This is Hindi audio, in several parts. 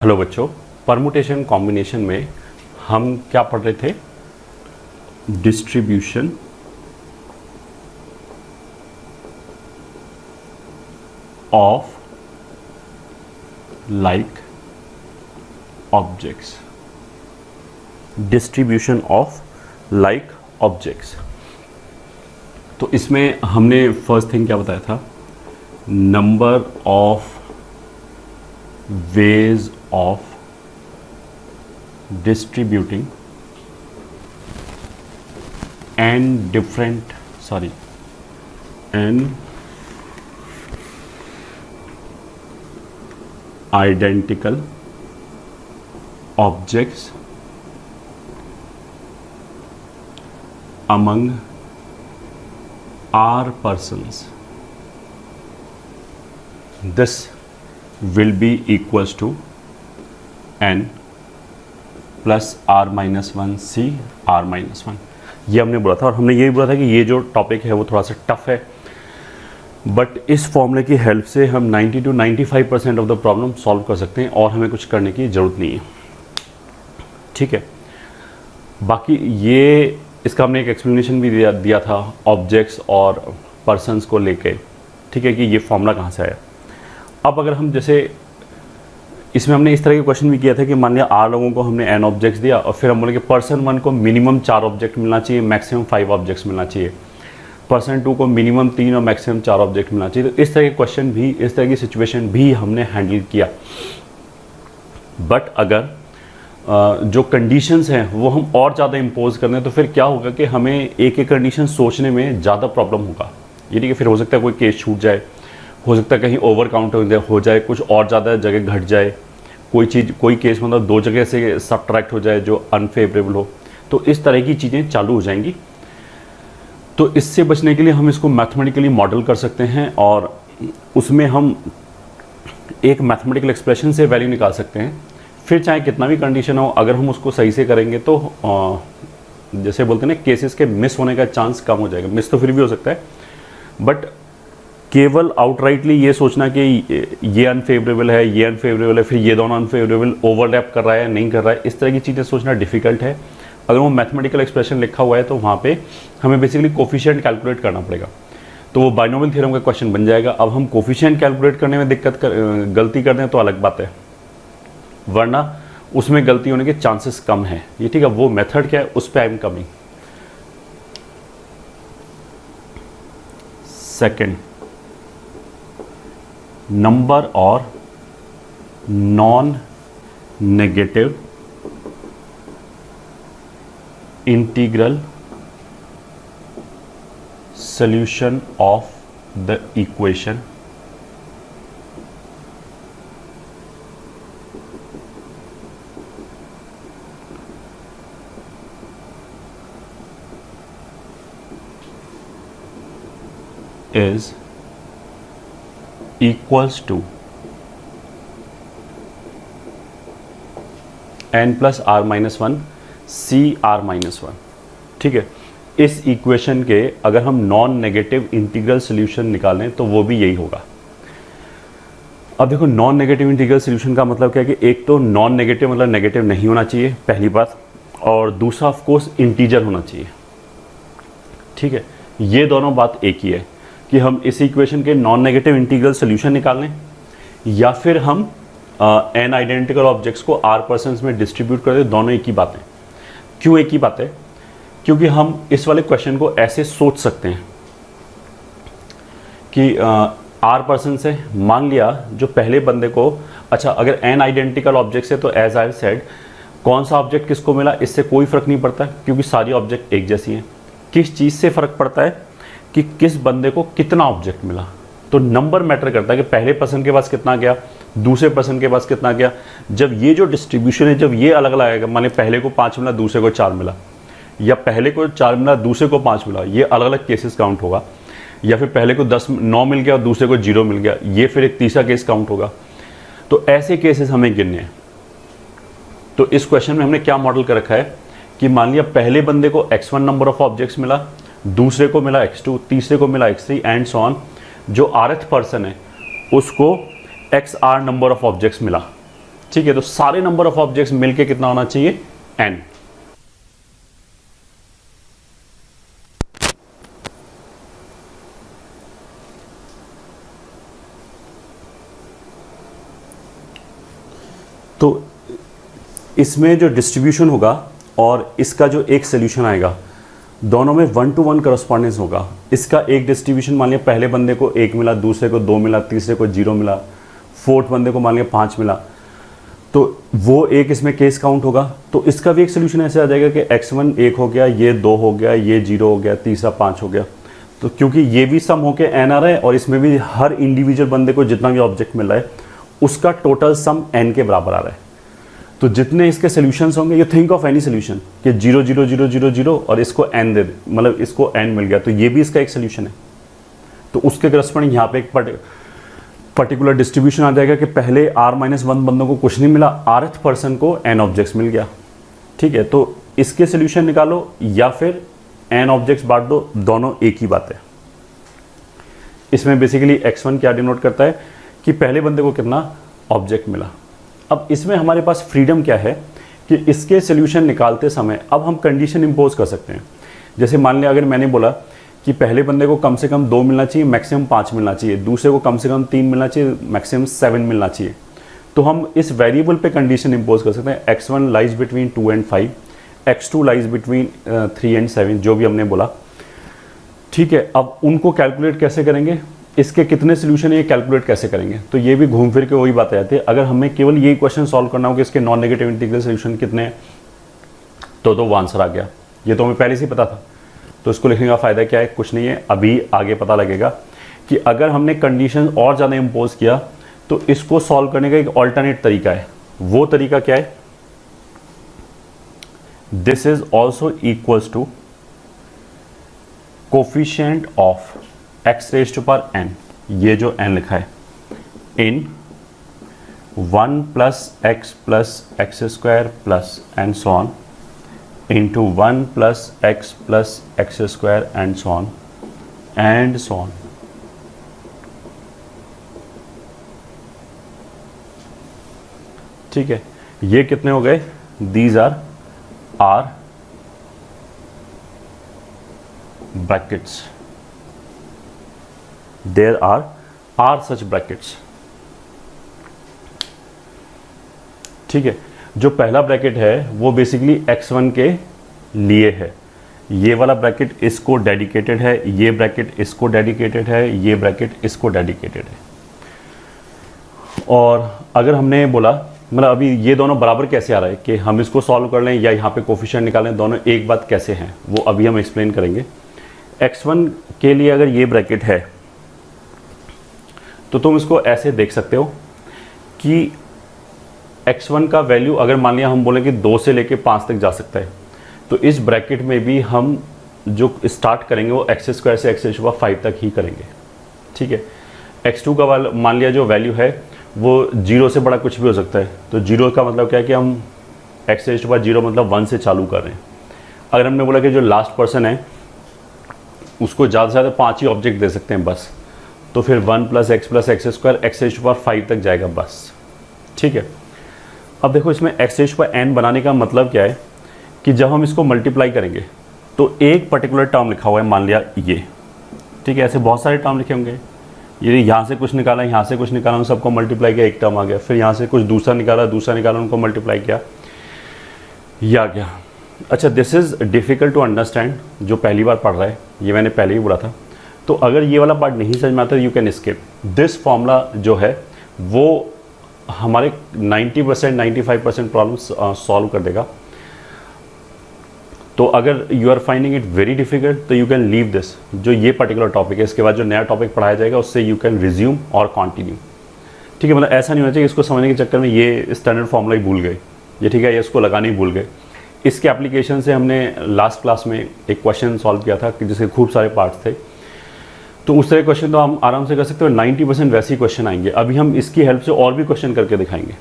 हेलो बच्चों, परमुटेशन कॉम्बिनेशन में हम क्या पढ़ रहे थे? Distribution of like objects. Distribution of like objects. तो इसमें हमने फर्स्ट थिंग क्या बताया था? Number of ways of distributing and identical objects among R persons. This will be equals to n plus r minus one C r minus one. ये हमने बोला था, और हमने ये भी बोला था कि ये जो टॉपिक है वो थोड़ा सा टफ है, बट इस फॉर्मूले की हेल्प से हम 90 to 95% of the problem solve कर सकते हैं और हमें कुछ करने की ज़रूरत नहीं है। ठीक है, बाकी ये इसका हमने एक एक्सप्लेनेशन भी दिया था ऑब्जेक्ट्स और पर्सनस को लेके। ठीक है, कि ये फॉर्मूला कहाँ से आया। अब अगर हम जैसे इसमें हमने इस तरह के क्वेश्चन भी किया था कि मान लिया आर लोगों को हमने एन ऑब्जेक्ट्स दिया और फिर हम बोले कि पर्सन 1 को मिनिमम 4 ऑब्जेक्ट मिलना चाहिए, मैक्सिमम 5 ऑब्जेक्ट्स मिलना चाहिए। पर्सन 2 को मिनिमम 3 और मैक्सिमम 4 ऑब्जेक्ट मिलना चाहिए। तो इस तरह के क्वेश्चन भी, इस तरह की सिचुएशन भी हमने हैंडल किया। बट अगर जो कंडीशंस हैं वो हम और ज़्यादा इम्पोज कर दें तो फिर क्या होगा कि हमें एक एक कंडीशन सोचने में ज़्यादा प्रॉब्लम होगा। ये नहीं कि फिर हो सकता है कोई केस छूट जाए, हो सकता है कहीं ओवर काउंट हो जाए, कुछ और ज़्यादा जगह घट जाए, कोई चीज़, कोई केस मतलब 2 जगह से सब्ट्रैक्ट हो जाए जो अनफेवरेबल हो। तो इस तरह की चीज़ें चालू हो जाएंगी। तो इससे बचने के लिए हम इसको मैथमेटिकली मॉडल कर सकते हैं और उसमें हम एक मैथमेटिकल एक्सप्रेशन से वैल्यू निकाल सकते हैं। फिर चाहे कितना भी कंडीशन हो, अगर हम उसको सही से करेंगे तो जैसे बोलते हैं ना, केसेस के मिस होने का चांस कम हो जाएगा। मिस तो फिर भी हो सकता है, बट केवल आउटराइटली ये सोचना कि ये अनफेवरेबल है, ये अनफेवरेबल है, फिर ये दोनों अनफेवरेबल ओवरलैप कर रहा है, नहीं कर रहा है, इस तरह की चीज़ें सोचना डिफिकल्ट है। अगर वो मैथमेटिकल एक्सप्रेशन लिखा हुआ है तो वहाँ पे हमें बेसिकली कोफिशिएंट कैलकुलेट करना पड़ेगा, तो वो बाइनोमियल थ्योरम का क्वेश्चन बन जाएगा। अब हम कोफिशिएंट कैलकुलेट करने में गलती कर दें तो अलग बात है, वरना उसमें गलती होने के चांसेस कम है। ये ठीक है, वो मेथड क्या है उस पर I am coming. Second, number और non negative integral solution of the equation is equals to n plus r minus one C r minus one. ठीक है, इस इक्वेशन के अगर हम नॉन नेगेटिव इंटीग्रल सॉल्यूशन निकालें तो वो भी यही होगा। अब देखो, नॉन नेगेटिव इंटीग्रल सॉल्यूशन का मतलब क्या है कि एक तो नॉन नेगेटिव मतलब नेगेटिव नहीं होना चाहिए, पहली बात, और दूसरा ऑफ कोर्स इंटीजर होना चाहिए। ठीक है, ये दोनों बात एक ही है कि हम इस इक्वेशन के नॉन नेगेटिव इंटीग्रल सॉल्यूशन निकाल लें या फिर हम एन आइडेंटिकल ऑब्जेक्ट्स को आर पर्सन्स में डिस्ट्रीब्यूट कर दें। दोनों एक ही बात है। क्यों एक ही बात है? क्योंकि हम इस वाले क्वेश्चन को ऐसे सोच सकते हैं कि आर पर्सन से मान लिया जो पहले बंदे को, अच्छा अगर एन आइडेंटिकल ऑब्जेक्ट्स है तो एज आई सेड कौन सा ऑब्जेक्ट किसको मिला इससे कोई फ़र्क नहीं पड़ता क्योंकि सारी ऑब्जेक्ट एक जैसी हैं। किस चीज़ से फ़र्क पड़ता है कि किस बंदे को कितना ऑब्जेक्ट मिला। तो नंबर मैटर करता है कि पहले पर्सन के पास कितना गया, दूसरे पर्सन के पास कितना गया। जब ये जो डिस्ट्रीब्यूशन है, जब ये अलग अलग आएगा, मान लीजिए पहले को 5 मिला, दूसरे को 4 मिला, या पहले को 4 मिला, दूसरे को 5 मिला, ये अलग अलग केसेस काउंट होगा। या फिर पहले को 9 मिल गया और दूसरे को 0 मिल गया, ये फिर एक तीसरा केस काउंट होगा। तो ऐसे केसेस हमें गिनने हैं। तो इस क्वेश्चन में हमने क्या मॉडल कर रखा है कि मान लिया पहले बंदे को x1 नंबर ऑफ ऑब्जेक्ट्स मिला, दूसरे को मिला x2, तीसरे को मिला x3 एंड सो ऑन। जो rth पर्सन है उसको xr नंबर ऑफ ऑब्जेक्ट्स मिला। ठीक है, तो सारे नंबर ऑफ ऑब्जेक्ट्स मिलके कितना होना चाहिए, n। तो इसमें जो डिस्ट्रीब्यूशन होगा और इसका जो एक सोल्यूशन आएगा, दोनों में 1 to 1 करस्पॉन्डेंस होगा। इसका एक डिस्ट्रीब्यूशन मान लिया पहले बंदे को 1 मिला, दूसरे को 2 मिला, तीसरे को 0 मिला, फोर्थ बंदे को मान लिया 5 मिला, तो वो एक इसमें केस काउंट होगा। तो इसका भी एक सोल्यूशन ऐसे आ जाएगा कि x1 1 हो गया, ये 2 हो गया, ये 0 हो गया, तीसरा 5 हो गया। तो क्योंकि ये भी सम होके n आ रहा है और इसमें भी हर इंडिविजुअल बंदे को जितना भी ऑब्जेक्ट मिल रहा है उसका टोटल सम n के बराबर आ रहा है। तो जितने इसके सोल्यूशंस होंगे, you think of any solution कि 0 0 0 0 0 और इसको n दे, मतलब इसको n मिल गया, तो ये भी इसका एक सोल्यूशन है। तो उसके करस्पॉन्डिंग यहाँ पे एक पर्टिकुलर डिस्ट्रीब्यूशन आ जाएगा कि पहले r-1 बंदों को कुछ नहीं मिला, rth पर्सन को n ऑब्जेक्ट्स मिल गया। ठीक है, तो इसके सोल्यूशन निकालो या फिर n ऑब्जेक्ट्स बांट दो, दोनों एक ही बात है। इसमें बेसिकली x1 क्या डिनोट करता है कि पहले बंदे को कितना ऑब्जेक्ट मिला। अब इसमें हमारे पास फ्रीडम क्या है कि इसके सोल्यूशन निकालते समय अब हम कंडीशन इंपोज कर सकते हैं। जैसे मान लिया अगर मैंने बोला कि पहले बंदे को कम से कम 2 मिलना चाहिए, मैक्सिमम 5 मिलना चाहिए, दूसरे को कम से कम 3 मिलना चाहिए, मैक्सिमम 7 मिलना चाहिए, तो हम इस वेरिएबल पे कंडीशन इंपोज कर सकते हैं। x1 lies between 2 and 5, x2 lies between 3 and 7, जो भी हमने बोला। ठीक है, अब उनको कैलकुलेट कैसे करेंगे, इसके कितने सोल्यूशन है ये कैलकुलेट कैसे करेंगे, तो ये भी घूम फिर के वही बात आ जाती है। अगर हमें केवल यही क्वेश्चन सॉल्व करना हो कि इसके नॉन नेगेटिव इंटीग्रल सोल्यूशन कितने हैं, तो वो आंसर आ गया। ये तो हमें पहले से ही पता था, तो इसको लिखने का फ़ायदा क्या है, कुछ नहीं है। अभी आगे पता लगेगा कि अगर हमने कंडीशन और ज़्यादा इम्पोज किया तो इसको सॉल्व करने का एक ऑल्टरनेट तरीका है। वो तरीका क्या है, this is also equals to coefficient of x raise to power n, ये जो n लिखा है, इन 1 plus x square plus and so on into 1 plus x square and so on and so on। ठीक है, ये कितने हो गए, these are brackets, there are such brackets। ठीक है, जो पहला ब्रैकेट है वो बेसिकली x1 के लिए है, ये वाला ब्रैकेट इसको डेडिकेटेड है, ये ब्रैकेट इसको डेडिकेटेड है, ये ब्रैकेट इसको डेडिकेटेड है। और अगर हमने बोला, मतलब अभी ये दोनों बराबर कैसे आ रहा है कि हम इसको सॉल्व कर लें या यहाँ पे कोफिशिएंट निकालें, दोनों एक बात कैसे हैं वो अभी हम एक्सप्लेन करेंगे। x1 के लिए अगर ये ब्रैकेट है तो तुम इसको ऐसे देख सकते हो कि x1 का वैल्यू अगर मान लिया हम बोले कि 2 से लेके 5 तक जा सकता है, तो इस ब्रैकेट में भी हम जो स्टार्ट करेंगे वो x स्क्वायर से x रेज़ टू पावर 5 तक ही करेंगे। ठीक है, x2 का मान लिया जो वैल्यू है वो 0 से बड़ा कुछ भी हो सकता है, तो 0 का मतलब क्या है कि हम x रेज़ टू पावर 0 मतलब 1 से चालू कर रहे हैं। अगर हमने बोला कि जो लास्ट पर्सन है उसको ज़्यादा से ज़्यादा 5 ही ऑब्जेक्ट दे सकते हैं बस, तो फिर 1 plus x square x raise to power 5 तक जाएगा बस। ठीक है, अब देखो इसमें x raise to power n बनाने का मतलब क्या है कि जब हम इसको मल्टीप्लाई करेंगे तो एक पर्टिकुलर टर्म लिखा हुआ है, मान लिया ये। ठीक है, ऐसे बहुत सारे टर्म लिखे होंगे, ये यहाँ से कुछ निकाला, यहाँ से कुछ निकाला, उन सबको मल्टीप्लाई किया, एक टर्म आ गया, फिर यहाँ से कुछ दूसरा निकाला, उनको मल्टीप्लाई किया, ये आ गया। अच्छा, this is difficult to understand, जो पहली बार पढ़ रहा है, ये मैंने पहले ही बोला था। तो अगर ये वाला पार्ट नहीं समझ में आता you can skip. This formula जो है वो हमारे 90% 95% प्रॉब्लम्स सॉल्व कर देगा। तो अगर you are finding it very difficult तो यू कैन लीव दिस, जो ये पर्टिकुलर टॉपिक है, इसके बाद जो नया टॉपिक पढ़ाया जाएगा उससे यू कैन रिज्यूम और कंटिन्यू। ठीक है, मतलब ऐसा नहीं होना चाहिए इसको समझने के चक्कर में ये स्टैंडर्ड फॉर्मूला ही भूल गए, ये ठीक है, ये इसको लगाने ही भूल गए। इसके एप्लीकेशन से हमने लास्ट क्लास में एक क्वेश्चन सॉल्व किया था कि जिसके खूब सारे पार्ट्स थे, तो उस तरह क्वेश्चन तो हम आराम से कर सकते हो। 90% वैसे ही क्वेश्चन आएंगे। अभी हम इसकी हेल्प से और भी क्वेश्चन करके दिखाएंगे।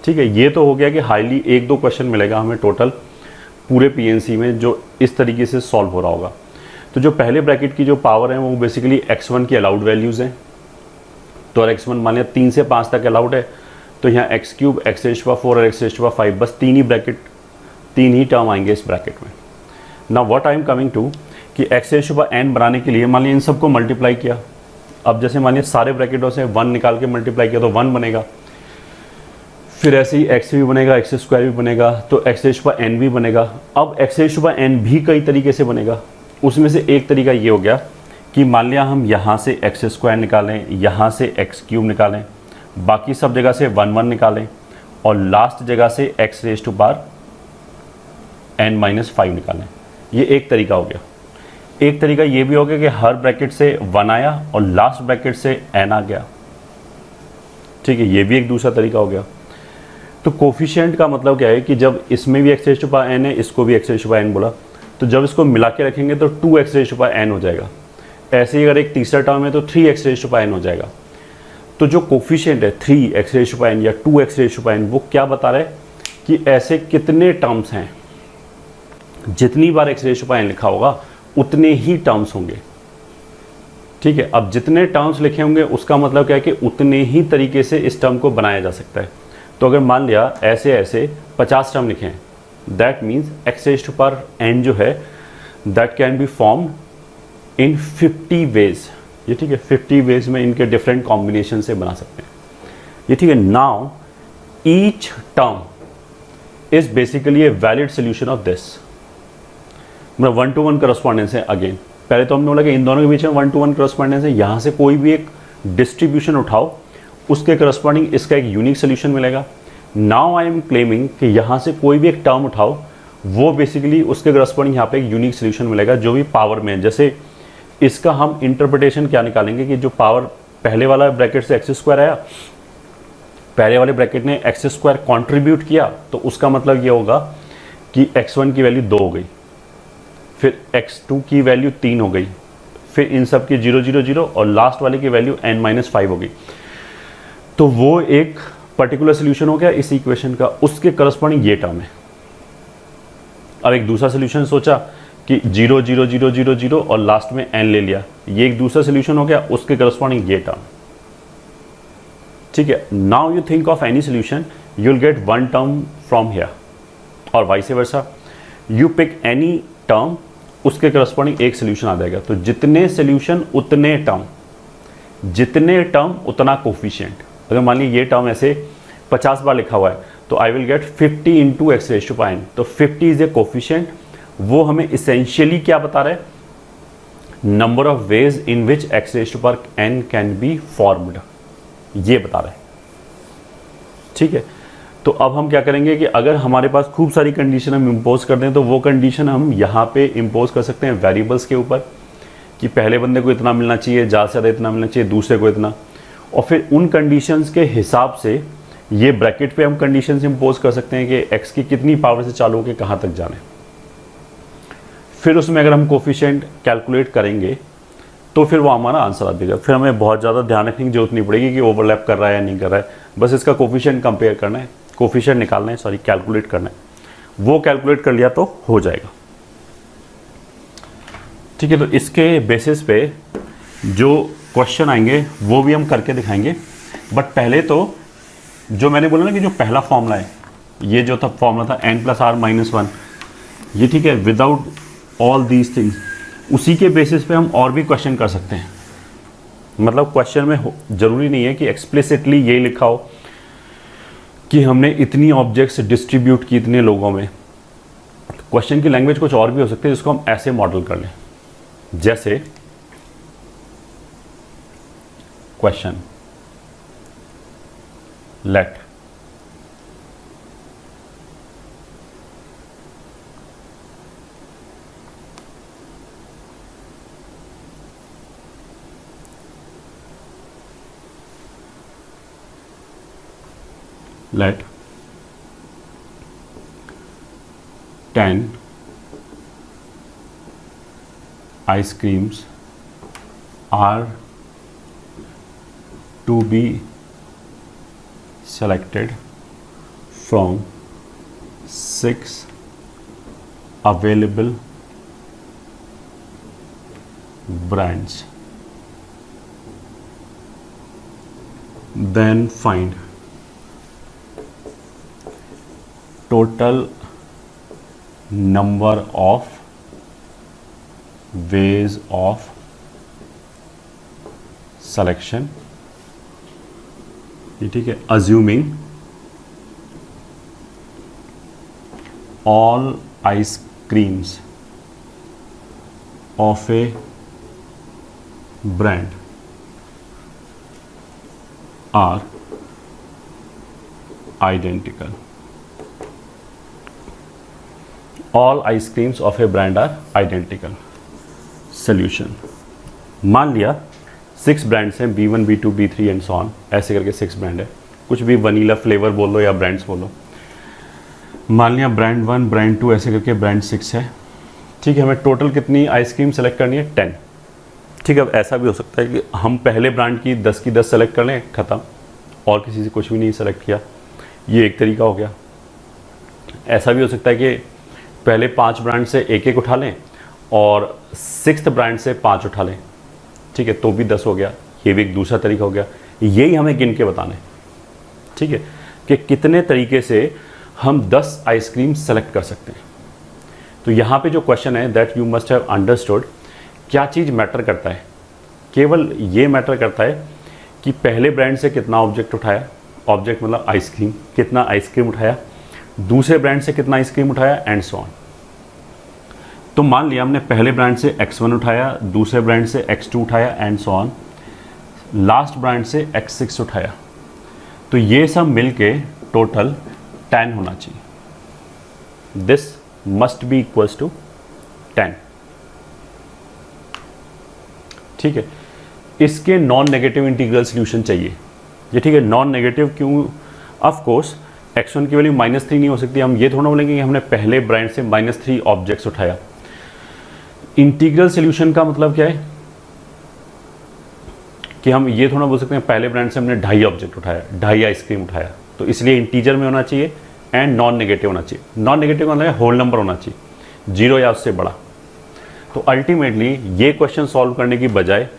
ठीक है, ये तो हो गया कि हाईली 1-2 क्वेश्चन मिलेगा हमें टोटल पूरे पीएनसी में जो इस तरीके से सॉल्व हो रहा होगा। तो जो पहले ब्रैकेट की जो पावर है वो बेसिकली x1 की अलाउड वैल्यूज़ हैं। तो अगर x1 मान लिया 3 से 5 तक अलाउड है तो यहाँ x cube, x raise to power 4 और एक्स रेज़ टू पावर 5, बस तीन ही टर्म आएंगे इस ब्रैकेट में। Now what I am coming to कि x raise to power n बनाने के लिए मान लिया इन सबको मल्टीप्लाई किया। अब जैसे मान लिया सारे ब्रैकेटों से 1 निकाल के मल्टीप्लाई किया तो 1 बनेगा, फिर ऐसे ही एक्स भी बनेगा, एक्स स्क्वायर भी बनेगा, तो x raise to power n भी बनेगा। अब x raise to power n भी कई तरीके से बनेगा, उसमें से एक तरीका ये हो गया कि मान लिया हम यहाँ से एक्स स्क्वायर निकालें, यहाँ से एक्स क्यूब निकालें, बाकी सब जगह से 1 1 निकालें और लास्ट जगह से x raise to power n-5 निकालें। ये एक तरीका हो गया। एक तरीका ये भी हो गया कि हर ब्रैकेट से 1 आया और लास्ट ब्रैकेट से n आ गया। ठीक है, ये भी एक दूसरा तरीका हो गया। तो कोफिशिएंट का मतलब क्या है कि जब इसमें भी x raise to power n है, इसको भी x raise to power n बोला, तो जब इसको मिला के रखेंगे तो 2 x raise to power n हो जाएगा। ऐसे ही अगर एक तीसरा टर्म है तो 3 x raise to power n हो जाएगा। तो जो कोफिशिएंट है 3 x raise to power n या 2 x raise to power n, वो क्या बता रहा है कि ऐसे कितने टर्म्स हैं। जितनी बार x raise to power n लिखा होगा उतने ही टर्म्स होंगे। ठीक है, अब जितने टर्म्स लिखे होंगे उसका मतलब क्या है कि उतने ही तरीके से इस टर्म को बनाया जा सकता है। तो अगर मान लिया ऐसे ऐसे 50 टर्म लिखे हैं, that means x raise to power n जो है that can be formed in 50 ways. ये ठीक है, 50 वेज में इनके डिफरेंट कॉम्बिनेशन से बना सकते हैं। ये ठीक है। Now each term is basically a valid solution of this. मतलब 1 to 1 करस्पॉन्डेंस है। अगेन पहले तो हमने बोला कि इन दोनों के बीच में 1 to 1 करस्पॉन्डेंस है। यहाँ से कोई भी एक डिस्ट्रीब्यूशन उठाओ, उसके करस्पॉन्डिंग इसका एक यूनिक सोल्यूशन मिलेगा। नाउ आई एम क्लेमिंग कि यहाँ से कोई भी एक टर्म उठाओ, वो बेसिकली उसके करस्पॉन्डिंग यहाँ पे एक यूनिक सोल्यूशन मिलेगा जो भी पावर में है। जैसे इसका हम इंटरप्रिटेशन क्या निकालेंगे कि जो पावर पहले वाला ब्रैकेट से एक्स स्क्वायर आया, पहले वाले ब्रैकेट ने एक्स स्क्वायर कॉन्ट्रीब्यूट किया, तो उसका मतलब ये होगा कि x1 की वैल्यू 2 हो गई, फिर x2 की वैल्यू 3 हो गई, फिर इन सब की 0 0 0 और लास्ट वाले की वैल्यू n-5 हो गई। तो वो एक पर्टिकुलर सोल्यूशन हो गया इस इक्वेशन का, उसके करस्पॉन्डिंग ये टर्म है। अब एक दूसरा सोल्यूशन सोचा कि 0 0 0 0 0 और लास्ट में n ले लिया, ये एक दूसरा सोल्यूशन हो गया, उसके करस्पॉन्डिंग ये टर्म। ठीक है, now you think of any solution, you will get one term from here और vice versa. You pick any term, उसके करस्पॉन्डिंग एक सोल्यूशन आ जाएगा। तो जितने सोल्यूशन उतने टर्म, जितने टर्म उतना कोफिशिएंट। अगर मान लीजिए ये टर्म ऐसे 50 बार लिखा हुआ है तो I will get 50 into x raise to power n। तो 50 इज ए कोफिशिएंट। वो हमें इसेंशियली क्या बता रहा है, number of ways in which x raise to power n can be formed, ये बता रहा है। ठीक है, तो अब हम क्या करेंगे कि अगर हमारे पास खूब सारी कंडीशन हम इम्पोज कर दें तो वो कंडीशन हम यहाँ पे इम्पोज कर सकते हैं वेरिएबल्स के ऊपर कि पहले बंदे को इतना मिलना चाहिए, ज़्यादा से ज़्यादा इतना मिलना चाहिए, दूसरे को इतना, और फिर उन कंडीशंस के हिसाब से ये ब्रैकेट पे हम कंडीशंस इम्पोज कर सकते हैं कि x की कितनी पावर से चालू होकर कहाँ तक जाने। फिर उसमें अगर हम कोफिशिएंट कैलकुलेट करेंगे तो फिर वो हमारा आंसर आ जाएगा। फिर हमें बहुत ज़्यादा ध्यान रखने की जरूरत नहीं पड़ेगी कि ओवरलैप कर रहा है या नहीं कर रहा है, बस इसका कोफिशिएंट कंपेयर करना है, कोफिशिएंट निकालना है, सॉरी कैलकुलेट करना है। वो कैलकुलेट कर लिया तो हो जाएगा। ठीक है, तो इसके बेसिस पे जो क्वेश्चन आएंगे वो भी हम करके दिखाएंगे। बट पहले तो जो मैंने बोला ना कि जो पहला फॉर्मूला है, ये जो था फॉर्मूला था n+r-1, ये ठीक है, विदाउट ऑल दीज थिंग्स, उसी के बेसिस पे हम और भी क्वेश्चन कर सकते हैं। मतलब क्वेश्चन में ज़रूरी नहीं है कि एक्सप्लिसिटली यही लिखा हो कि हमने इतनी ऑब्जेक्ट्स डिस्ट्रीब्यूट की इतने लोगों में। क्वेश्चन की लैंग्वेज कुछ और भी हो सकती है जिसको हम ऐसे मॉडल कर लें, जैसे question let let 10 ice creams are to be selected from 6 available brands. Then find total number of ways of selection, ये ठीक है, assuming all ice creams of a brand are identical. All ice creams of a brand are identical. Solution, मान लिया 6 ब्रांड्स हैं, B1 B2 B3 and so on, ऐसे करके 6 ब्रांड है, कुछ भी वनीला फ्लेवर बोल लो या ब्रांड्स बोलो। मान लिया ब्रांड 1 ब्रांड 2 ऐसे करके ब्रांड 6 है, ठीक है। हमें टोटल कितनी आइसक्रीम सेलेक्ट करनी है? 10, ठीक है। अब ऐसा भी हो सकता है कि हम पहले ब्रांड की 10 सेलेक्ट कर लें, ख़त्म, और किसी से कुछ भी नहीं सेलेक्ट किया, ये एक तरीका हो गया। ऐसा भी हो सकता है कि पहले 5 ब्रांड से एक एक उठा लें और 6th ब्रांड से 5 उठा लें, ठीक है, तो भी 10 हो गया, ये भी एक दूसरा तरीका हो गया। यही हमें गिन के बताना है, ठीक है, कि कितने तरीके से हम 10 आइसक्रीम सेलेक्ट कर सकते हैं। तो यहाँ पे जो क्वेश्चन है that you must have understood, क्या चीज़ मैटर करता है? केवल ये मैटर करता है कि पहले ब्रांड से कितना ऑब्जेक्ट उठाया, ऑब्जेक्ट मतलब आइसक्रीम, कितना आइसक्रीम उठाया, दूसरे ब्रांड से कितना आइसक्रीम उठाया एंड सो ऑन। तो मान लिया हमने पहले ब्रांड से X1 उठाया, दूसरे ब्रांड से X2 उठाया and so on, last brand से X6 उठाया, तो ये सब मिलके टोटल 10 होना चाहिए। This must be equals to 10, ठीक है। इसके नॉन नेगेटिव इंटीग्रल सॉल्यूशन चाहिए, ये ठीक है। नॉन नेगेटिव क्यों? ऑफ कोर्स X1 की वैल्यू -3 नहीं हो सकती। हम ये थोड़ा बोलेंगे कि हमने पहले ब्रांड से -3 ऑब्जेक्ट्स उठाया। इंटीग्रल सॉल्यूशन का मतलब क्या है कि हम ये थोड़ा बोल सकते हैं पहले ब्रांड से हमने 2.5 ऑब्जेक्ट उठाया, 2.5 आइसक्रीम उठाया, तो इसलिए इंटीजर में होना चाहिए एंड नॉन नेगेटिव होना चाहिए। नॉन नेगेटिव मतलब होल नंबर होना चाहिए, 0 या उससे बड़ा। तो अल्टीमेटली ये क्वेश्चन सॉल्व करने की बजाय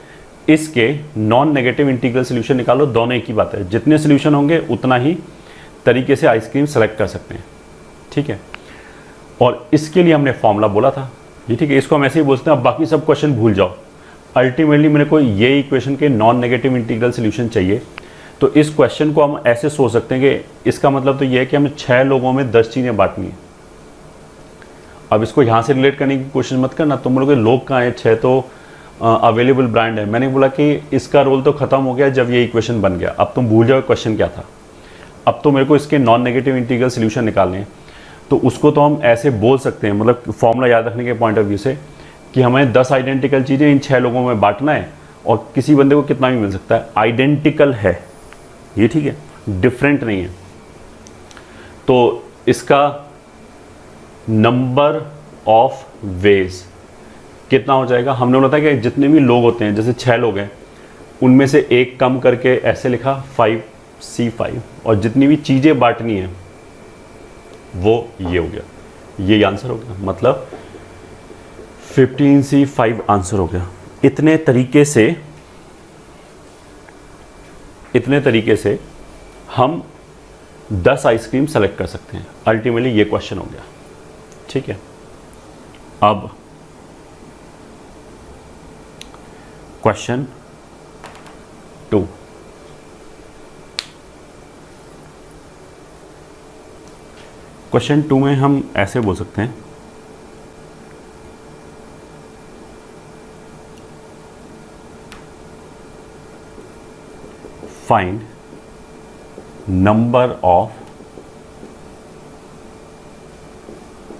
इसके नॉन नेगेटिव इंटीग्रल सॉल्यूशन निकालो, दोनों एक ही बात है। जितने सॉल्यूशन होंगे उतना ही तरीके से आइसक्रीम सेलेक्ट कर सकते हैं, ठीक है। और इसके लिए हमने फॉर्मूला बोला था, ये ठीक है। इसको हम ऐसे ही बोलते हैं, अब बाकी सब क्वेश्चन भूल जाओ। अल्टीमेटली मेरे को ये इक्वेशन के नॉन नेगेटिव इंटीग्रल सॉल्यूशन चाहिए। तो इस क्वेश्चन को हम ऐसे सोच सकते हैं कि इसका मतलब तो ये है कि हमें 6 लोगों में 10 चीज़ें बांटनी है। अब इसको यहाँ से रिलेट करने की कोशिश मत करना, तुम लोग लोग कहाँ हैं, 6 तो अवेलेबल ब्रांड है। मैंने बोला कि इसका रोल तो खत्म हो गया जब ये इक्वेशन बन गया। अब तुम भूल जाओ क्वेश्चन क्या था। अब तो मेरे को इसके नॉन नेगेटिव इंटीग्रल सॉल्यूशन निकालने हैं, तो उसको तो हम ऐसे बोल सकते हैं, मतलब फॉर्मूला याद रखने के पॉइंट ऑफ व्यू से, कि हमें 10 आइडेंटिकल चीज़ें इन 6 लोगों में बांटना है और किसी बंदे को कितना भी मिल सकता है। आइडेंटिकल है ये, ठीक है, डिफरेंट नहीं है। तो इसका नंबर ऑफ वेज कितना हो जाएगा? हमने बोला था कि जितने भी लोग होते हैं, जैसे 6 लोग हैं, उनमें से एक कम करके ऐसे लिखा 5C5, और जितनी भी चीज़ें बांटनी है वो ये हो गया, ये आंसर हो गया। मतलब 15C5 आंसर हो गया। इतने तरीके से हम 10 आइसक्रीम सेलेक्ट कर सकते हैं। अल्टीमेटली ये क्वेश्चन हो गया, ठीक है। अब क्वेश्चन 2, क्वेश्चन 2 में हम ऐसे बोल सकते हैं, find number of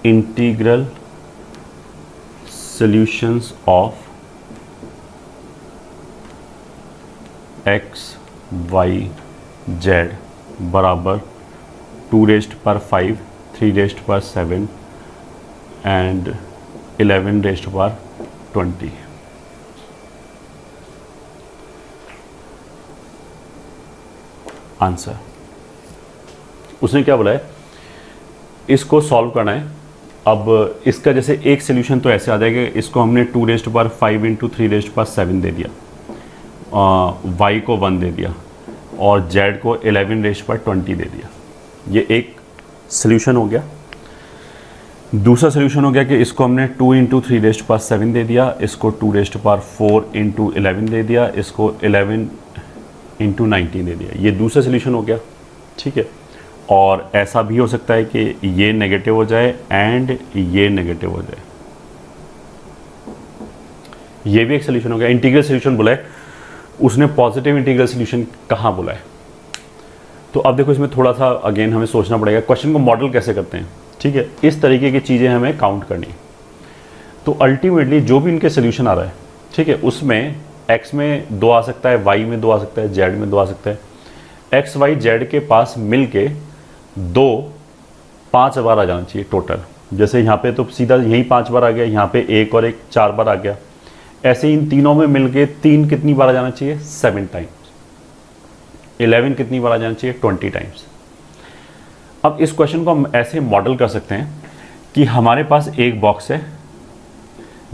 integral solutions of x y z बराबर 2⁵, 3⁵7 एंड 11⁻20। आंसर उसने क्या बोला है, इसको सॉल्व करना है। अब इसका जैसे एक सोल्यूशन तो ऐसे आ जाएगा, इसको हमने 2⁵5 इंटू 3⁵7 दे दिया, y को 1 दे दिया और z को 11⁻20 दे दिया। ये एक सोल्यूशन हो गया। दूसरा सोल्यूशन हो गया कि इसको हमने 2 × 3⁻7 दे दिया, इसको 2⁴ × 11 दे दिया, इसको 11 × 19 दे दिया। ये दूसरा सोल्यूशन हो गया, ठीक है। और ऐसा भी हो सकता है कि ये नेगेटिव हो जाए एंड ये नेगेटिव हो जाए, ये भी एक सोल्यूशन हो गया। इंटीग्रल सोल्यूशन बोला है उसने, पॉजिटिव इंटीग्रल सोल्यूशन कहाँ बोला है। तो अब देखो इसमें थोड़ा सा अगेन हमें सोचना पड़ेगा क्वेश्चन को मॉडल कैसे करते हैं, ठीक है। इस तरीके की चीज़ें हमें काउंट करनी है। तो अल्टीमेटली जो भी इनके सोल्यूशन आ रहा है, ठीक है, उसमें x में 2 आ सकता है, y में 2 आ सकता है, z में 2 आ सकता है। x y z के पास मिल के 2 5 बार आ जाना चाहिए टोटल। जैसे यहाँ पे तो सीधा यही 5 बार आ गया, यहाँ पे 1 और 1 4 बार आ गया। ऐसे इन तीनों में मिल के 3 कितनी बार आ जाना चाहिए, 7 टाइम्स। 11 कितनी बार आ जाना चाहिए, 20 टाइम्स। अब इस क्वेश्चन को हम ऐसे मॉडल कर सकते हैं कि हमारे पास एक बॉक्स है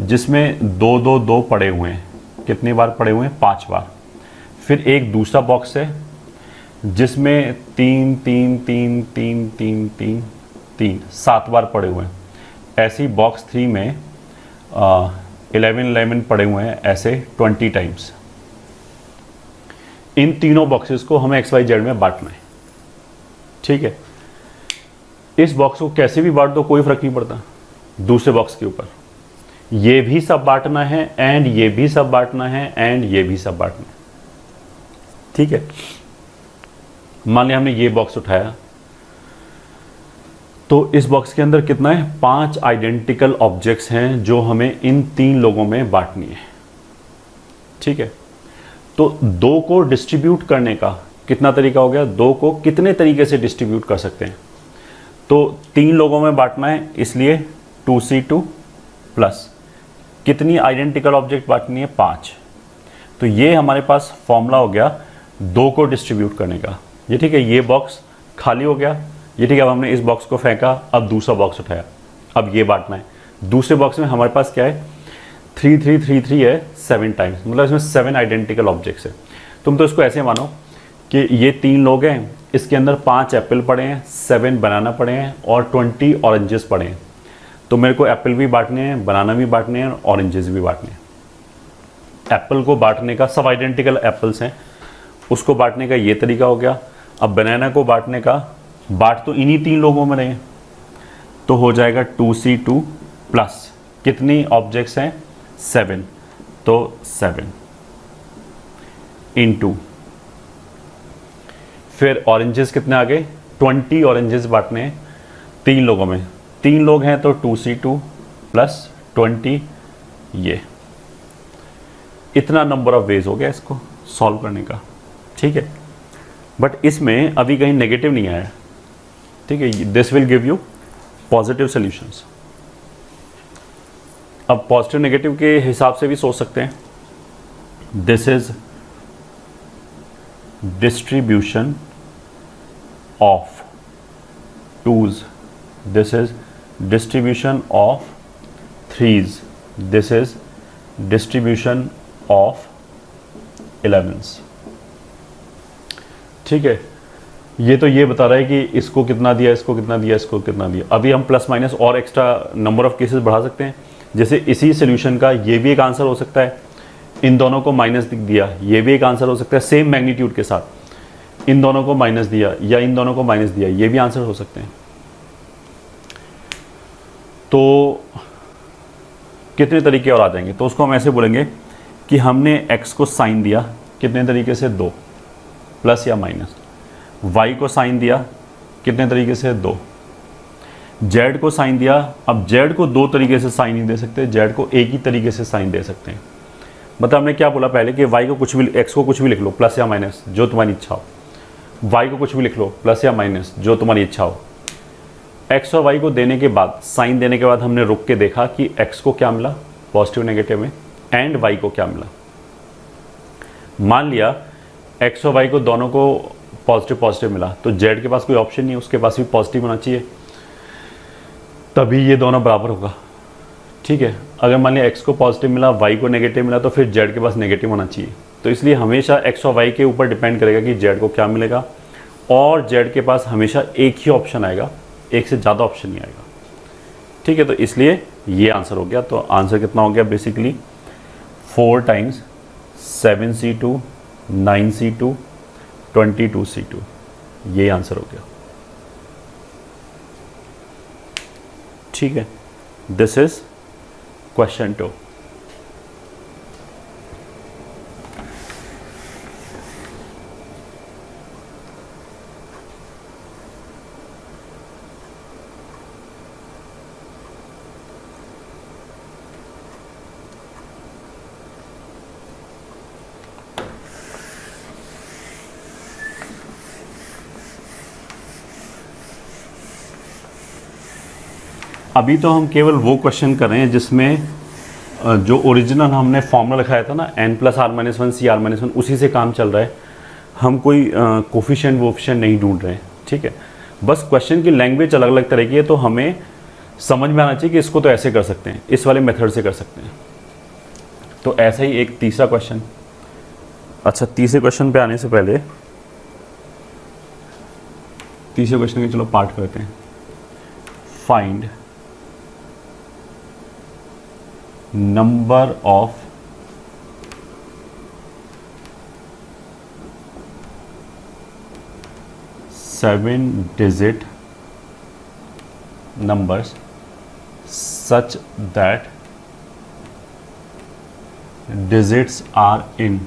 जिसमें 2 2 2 पड़े हुए हैं, कितनी बार पड़े हुए हैं, 5 बार। फिर एक दूसरा बॉक्स है जिसमें 3 3 3 3 3 3 3 7 बार पड़े हुए हैं। ऐसे ही बॉक्स 3 में 11 11 पड़े हुए हैं, ऐसे 20 टाइम्स। इन तीनों बॉक्सेस को हमें एक्स वाई जेड में बांटना है, ठीक है। इस बॉक्स को कैसे भी बांट दो कोई फर्क नहीं पड़ता दूसरे बॉक्स के ऊपर। ये भी सब बांटना है एंड ये भी सब बांटना है एंड ये भी सब बांटना है, ठीक है। मान लिया हमने ये बॉक्स उठाया, तो इस बॉक्स के अंदर कितना है, 5 आइडेंटिकल ऑब्जेक्ट्स हैं जो हमें इन 3 लोगों में बांटनी है, ठीक है। तो 2 को डिस्ट्रीब्यूट करने का कितना तरीका हो गया, 2 को कितने तरीके से डिस्ट्रीब्यूट कर सकते हैं। तो 3 लोगों में बांटना है, इसलिए 2c2 प्लस कितनी आइडेंटिकल ऑब्जेक्ट बांटनी है, 5। तो ये हमारे पास फॉर्मूला हो गया 2 को डिस्ट्रीब्यूट करने का। ये ठीक है, ये बॉक्स खाली हो गया, ये ठीक है। अब हमने इस बॉक्स को फेंका, अब दूसरा बॉक्स उठाया, अब ये बांटना है। दूसरे बॉक्स में हमारे पास क्या है, 3 3 3 3 है 7 टाइम्स, मतलब इसमें 7 आइडेंटिकल ऑब्जेक्ट्स है। तुम तो इसको ऐसे मानो कि ये 3 लोग हैं, इसके अंदर 5 एप्पल पड़े हैं, 7 बनाना पड़े हैं और 20 ऑरेंजेस पड़े हैं। तो मेरे को एप्पल भी बांटने हैं, बनाना भी बांटने हैं, ऑरेंजेस भी बांटने हैं। एप्पल को बांटने का, सब आइडेंटिकल एप्पल्स हैं, उसको बांटने का ये तरीका हो गया। अब बनाना को बांटने का, बांट तो इन्हीं 3 लोगों में रहे, तो हो जाएगा 2c2 प्लस कितनी ऑब्जेक्ट्स हैं, 7, तो 7 इंटू फिर ऑरेंजेस कितने आ गए, 20 ऑरेंजेस बांटने हैं 3 लोगों में। 3 लोग हैं तो 2c2 प्लस 20, ये इतना नंबर ऑफ वेज हो गया इसको सॉल्व करने का, ठीक है। बट इसमें अभी कहीं नेगेटिव नहीं आया, ठीक है। This will give you positive solutions. अब पॉजिटिव नेगेटिव के हिसाब से भी सोच सकते हैं। This is distribution of 2s, this is distribution of 3s, this is distribution of 11s, ठीक है। ये तो ये बता रहा है कि इसको कितना दिया, इसको कितना दिया, इसको कितना दिया। अभी हम प्लस माइनस और एक्स्ट्रा नंबर ऑफ केसेस बढ़ा सकते हैं। जैसे इसी सोल्यूशन का ये भी एक आंसर हो सकता है, इन दोनों को माइनस दिया, ये भी एक आंसर हो सकता है सेम मैग्नीट्यूड के साथ। इन दोनों को माइनस दिया या इन दोनों को माइनस दिया, ये भी आंसर हो सकते हैं। तो कितने तरीके और आ जाएंगे, तो उसको हम ऐसे बोलेंगे कि हमने x को साइन दिया कितने तरीके से, 2 प्लस या माइनस। y को साइन दिया कितने तरीके से, 2। z को साइन दिया, अब z को 2 तरीके से साइन नहीं दे सकते, z को एक ही तरीके से साइन दे सकते हैं। मतलब हमने क्या बोला पहले कि y को कुछ भी, x को कुछ भी लिख लो प्लस या माइनस जो तुम्हारी इच्छा हो, y को कुछ भी लिख लो प्लस या माइनस जो तुम्हारी इच्छा हो। x और y को देने के बाद, साइन देने के बाद हमने रुक के देखा कि x को क्या मिला पॉजिटिव नेगेटिव में एंड y को क्या मिला। मान लिया x और y को दोनों को पॉजिटिव पॉजिटिव मिला, तो z के पास कोई ऑप्शन नहीं है, उसके पास भी पॉजिटिव होना चाहिए, तभी ये दोनों बराबर होगा, ठीक है। अगर मान लिया x को पॉजिटिव मिला, y को नेगेटिव मिला, तो फिर z के पास नेगेटिव होना चाहिए। तो इसलिए हमेशा x और y के ऊपर डिपेंड करेगा कि z को क्या मिलेगा, और z के पास हमेशा एक ही ऑप्शन आएगा, एक से ज़्यादा ऑप्शन नहीं आएगा। ठीक है, तो इसलिए ये आंसर हो गया। तो आंसर कितना हो गया basically 4 times 7C2 9C2 22C2, ये आंसर हो गया। ठीक है, दिस इज क्वेश्चन 2। अभी तो हम केवल वो क्वेश्चन कर रहे हैं जिसमें जो ओरिजिनल हमने फॉर्मूला लिखाया था ना n+r-1 CR-1, उसी से काम चल रहा है। हम कोई कोफिशिएंट वोफिशिएंट नहीं ढूंढ रहे हैं। ठीक है, बस क्वेश्चन की लैंग्वेज अलग अलग तरह की है, तो हमें समझ में आना चाहिए कि इसको तो ऐसे कर सकते हैं, इस वाले मेथड से कर सकते हैं। तो ऐसा ही एक तीसरा क्वेश्चन। अच्छा, तीसरे क्वेश्चन पे आने से पहले तीसरे क्वेश्चन के चलो पार्ट करते हैं। Find number of seven digit numbers such that digits are in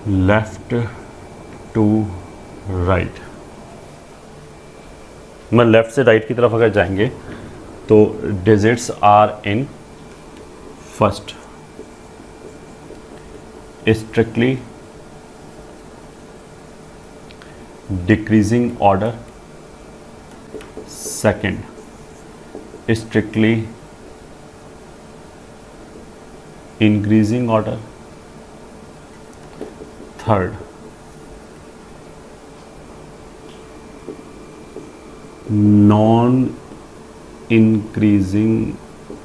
left to right। मैं लेफ्ट से राइट की तरफ अगर जाएंगे तो digits are in first strictly decreasing order, second strictly increasing order, third non increasing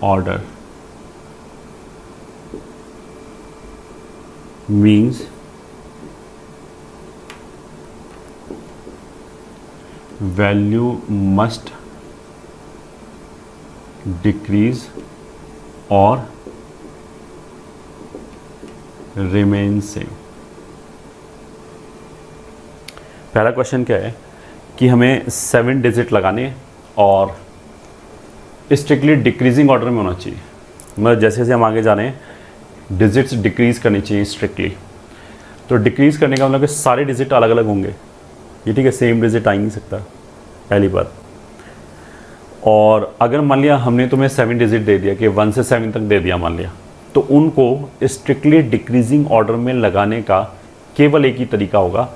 order, means value must decrease or remain same। पहला क्वेश्चन क्या है कि हमें 7 डिजिट लगाने और स्ट्रिक्टली डिक्रीजिंग ऑर्डर में होना चाहिए। मतलब जैसे जैसे हम आगे जा रहे हैं डिजिट्स डिक्रीज करनी चाहिए स्ट्रिक्टली। तो डिक्रीज करने का मतलब कि सारे डिजिट अलग अलग होंगे, ये ठीक है, सेम डिजिट आ ही नहीं सकता, पहली बात। और अगर मान लिया हमने तुम्हें 7 डिजिट दे दिया कि 1 से 7 तक दे दिया मान लिया, तो उनको स्ट्रिक्टली डिक्रीजिंग ऑर्डर में लगाने का केवल एक ही तरीका होगा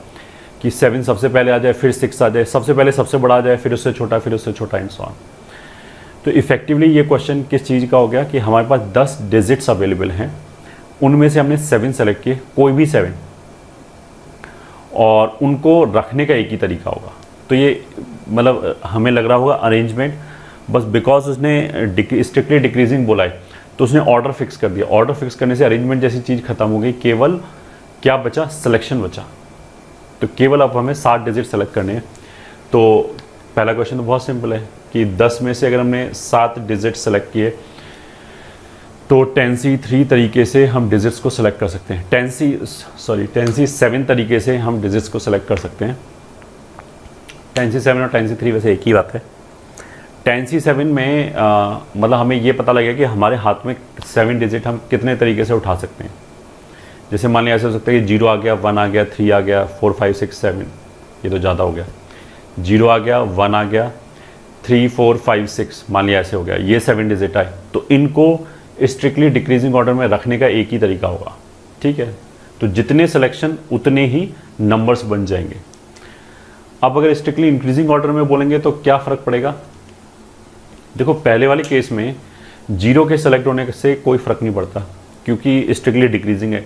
कि 7 सबसे पहले आ जाए, फिर 6 आ जाए, सबसे पहले सबसे बड़ा आ जाए, फिर उससे छोटा, फिर उससे छोटा, एंड सो ऑन। तो इफेक्टिवली ये क्वेश्चन किस चीज़ का हो गया कि हमारे पास 10 डिजिट्स अवेलेबल हैं, उनमें से हमने 7 सेलेक्ट किए, कोई भी 7, और उनको रखने का एक ही तरीका होगा। तो ये मतलब हमें लग रहा होगा अरेंजमेंट, बस बिकॉज उसने स्ट्रिक्टली डिक्रीजिंग बोला है तो उसने ऑर्डर फिक्स कर दिया। ऑर्डर फिक्स करने से अरेंजमेंट जैसी चीज़ खत्म हो गई, केवल क्या बचा, सिलेक्शन बचा। तो केवल अब हमें 7 डिजिट सेलेक्ट करने हैं। तो पहला क्वेश्चन तो बहुत सिंपल है कि 10 में से अगर हमने 7 डिजिट सेलेक्ट किए तो 10C3 तरीके से हम डिजिट्स को सेलेक्ट कर सकते हैं। 10C7 तरीके से हम डिजिट्स को सेलेक्ट कर सकते हैं। 10C7 और 10C3 वैसे एक ही बात है। 10C7 में मतलब हमें ये पता लगेगा कि हमारे हाथ में 7 डिजिट हम कितने तरीके से उठा सकते हैं। जैसे मान लिया ऐसे हो सकता है कि 0 आ गया, 1 आ गया, 3 आ गया, 4 5 6 7, ये तो ज़्यादा हो गया। 0 आ गया, 1 आ गया, 3 4 5 6, मान लिया ऐसे हो गया, ये 7 डिजिट आए। तो इनको स्ट्रिक्टली डिक्रीजिंग ऑर्डर में रखने का एक ही तरीका होगा। ठीक है, तो जितने सिलेक्शन उतने ही नंबर्स बन जाएंगे। अब अगर स्ट्रिक्टली इंक्रीजिंग ऑर्डर में बोलेंगे तो क्या फ़र्क पड़ेगा। देखो पहले वाले केस में 0 के सेलेक्ट होने से कोई फ़र्क नहीं पड़ता क्योंकि स्ट्रिक्टली डिक्रीजिंग है।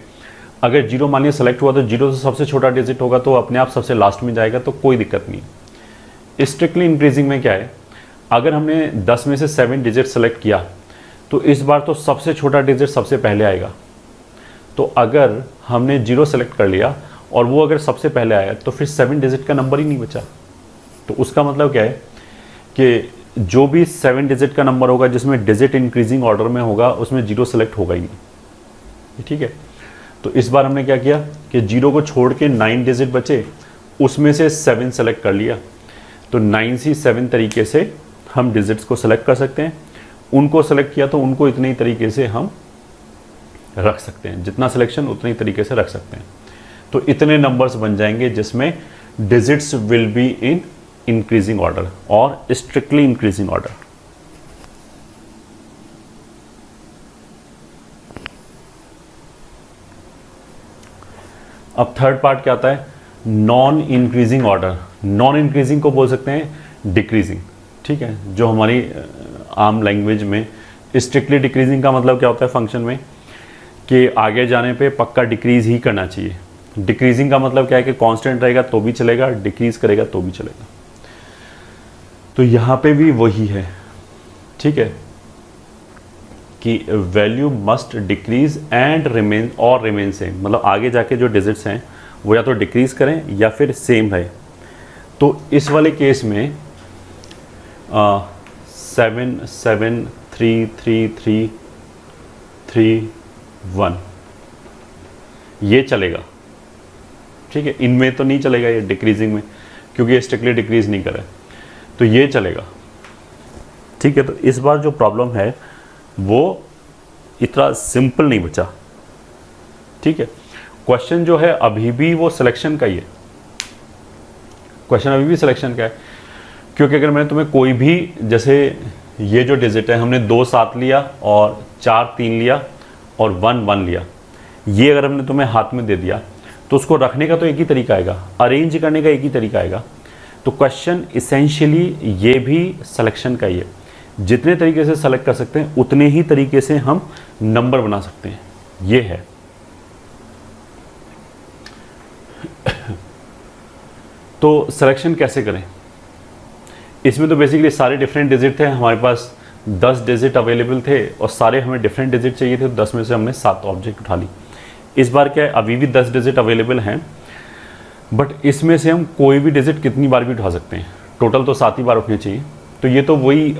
अगर 0 मान लिया सेलेक्ट हुआ तो 0 से सबसे छोटा डिजिट होगा तो अपने आप सबसे लास्ट में जाएगा, तो कोई दिक्कत नहीं। स्ट्रिक्टली इंक्रीजिंग में क्या है, अगर हमने 10 में से 7 डिजिट सेलेक्ट किया तो इस बार तो सबसे छोटा डिजिट सबसे पहले आएगा। तो अगर हमने 0 सेलेक्ट कर लिया और वो अगर सबसे पहले आया तो फिर 7 डिजिट का नंबर ही नहीं बचा। तो उसका मतलब क्या है कि जो भी 7 डिजिट का नंबर होगा जिसमें डिजिट इंक्रीजिंग ऑर्डर में होगा उसमें 0 सेलेक्ट होगा ही नहीं, ठीक है। तो इस बार हमने क्या किया कि 0 को छोड़ के 9 डिजिट बचे, उसमें से 7 सेलेक्ट कर लिया। तो 9 से 7 तरीके से हम डिजिट्स को सेलेक्ट कर सकते हैं। उनको सेलेक्ट किया तो उनको इतने ही तरीके से हम रख सकते हैं, जितना सिलेक्शन उतने ही तरीके से रख सकते हैं। तो इतने नंबर्स बन जाएंगे जिसमें digits will be in increasing order और स्ट्रिक्टली इंक्रीजिंग ऑर्डर। अब थर्ड पार्ट क्या आता है, non increasing order. Non increasing को बोल सकते हैं डिक्रीजिंग, ठीक है। जो हमारी आम लैंग्वेज में स्ट्रिक्टली डिक्रीजिंग का मतलब क्या होता है फंक्शन में, कि आगे जाने पे पक्का डिक्रीज ही करना चाहिए। डिक्रीजिंग का मतलब क्या है कि कांस्टेंट रहेगा तो भी चलेगा, डिक्रीज करेगा तो भी चलेगा। तो यहाँ पे भी वही है, ठीक है, कि value must decrease and remain और रिमेन सेम, मतलब आगे जाके जो डिजिट्स हैं वो या तो डिक्रीज करें या फिर सेम रहे। तो इस वाले केस में 7 7 3 3 3 3 1 ये चलेगा, ठीक है। इनमें तो नहीं चलेगा ये डिक्रीजिंग में, क्योंकि ये स्ट्रिक्टली डिक्रीज नहीं करे, तो ये चलेगा, ठीक है। तो इस बार जो प्रॉब्लम है वो इतना सिंपल नहीं बचा, ठीक है। क्वेश्चन जो है अभी भी वो सिलेक्शन का ही है, क्वेश्चन अभी भी सिलेक्शन का है। क्योंकि अगर मैंने तुम्हें कोई भी, जैसे ये जो डिजिट है हमने 2 7 लिया और 4 3 लिया और 1 1 लिया, ये अगर हमने तुम्हें हाथ में दे दिया तो उसको रखने का तो एक ही तरीका आएगा, अरेंज करने का एक ही तरीका आएगा। तो क्वेश्चन इसेंशियली ये भी सिलेक्शन का ही है। जितने तरीके से सेलेक्ट कर सकते हैं उतने ही तरीके से हम नंबर बना सकते हैं, ये है। तो सिलेक्शन कैसे करें, इसमें तो बेसिकली सारे डिफरेंट डिजिट थे हमारे पास, 10 डिजिट अवेलेबल थे और सारे हमें डिफरेंट डिजिट चाहिए थे। 10 में से हमने 7 ऑब्जेक्ट उठा ली। इस बार क्या है, अभी भी 10 डिजिट अवेलेबल हैं, बट इसमें से हम कोई भी डिजिट कितनी बार भी उठा सकते हैं, टोटल तो 7 ही बार उठनी चाहिए। तो ये तो वही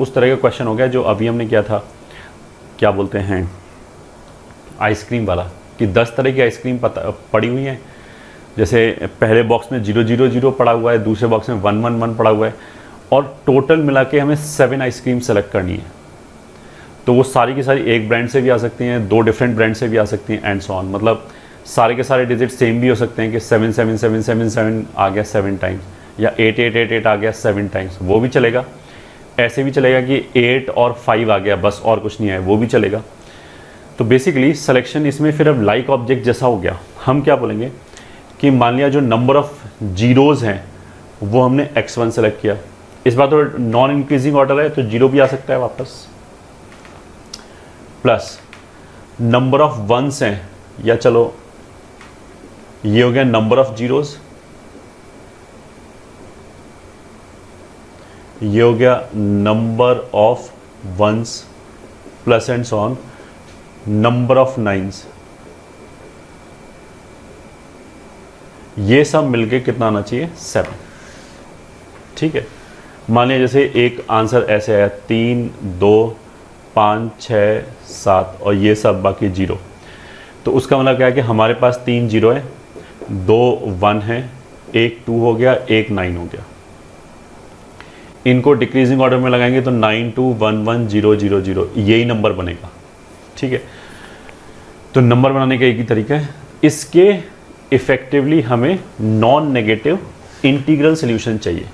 उस तरह का क्वेश्चन हो गया जो अभी हमने किया था, क्या बोलते हैं, आइसक्रीम वाला, कि 10 तरह की आइसक्रीम पड़ी हुई हैं। जैसे पहले बॉक्स में 0 0 0 पड़ा हुआ है, दूसरे बॉक्स में 1 1 1 पड़ा हुआ है, और टोटल मिला के हमें 7 आइसक्रीम सेलेक्ट करनी है। तो वो सारी की सारी एक ब्रांड से भी आ सकती हैं, 2 डिफरेंट ब्रांड से भी आ सकती हैं, एंड सो ऑन। मतलब सारे के सारे डिजिट सेम भी हो सकते हैं कि 7 7 7 7 7 आ गया 7 टाइम्स, या 8 8 8 8 आ गया 7 टाइम्स, वो भी चलेगा। ऐसे भी चलेगा कि 8 और 5 आ गया बस और कुछ नहीं आया, वो भी चलेगा। तो बेसिकली सिलेक्शन इसमें फिर अब लाइक ऑब्जेक्ट जैसा हो गया। हम क्या बोलेंगे कि मान लिया जो नंबर ऑफ जीरोज़ हैं वो हमने x1 सेलेक्ट किया। इस बार तो नॉन इंक्रीजिंग ऑर्डर है तो 0 भी आ सकता है वापस, प्लस नंबर ऑफ वंस हैं, या चलो ये हो गया नंबर ऑफ जीरोज़, ये हो गया number of ones, plus and so on number of nines. ये सब मिलके कितना आना चाहिए, 7, ठीक है। मान लिया जैसे एक आंसर ऐसे आया 3 2 5 6 7 और ये सब बाकी 0, तो उसका मतलब क्या है कि हमारे पास 3 0 है, 2 1 है, 1 2 हो गया, 1 9 हो गया। इनको डिक्रीजिंग ऑर्डर में लगाएंगे तो 9 2 1 1 0 0 0 यही नंबर बनेगा, ठीक है। तो नंबर बनाने का एक ही तरीका है। इसके इफेक्टिवली हमें नॉन नेगेटिव इंटीग्रल सॉल्यूशन चाहिए।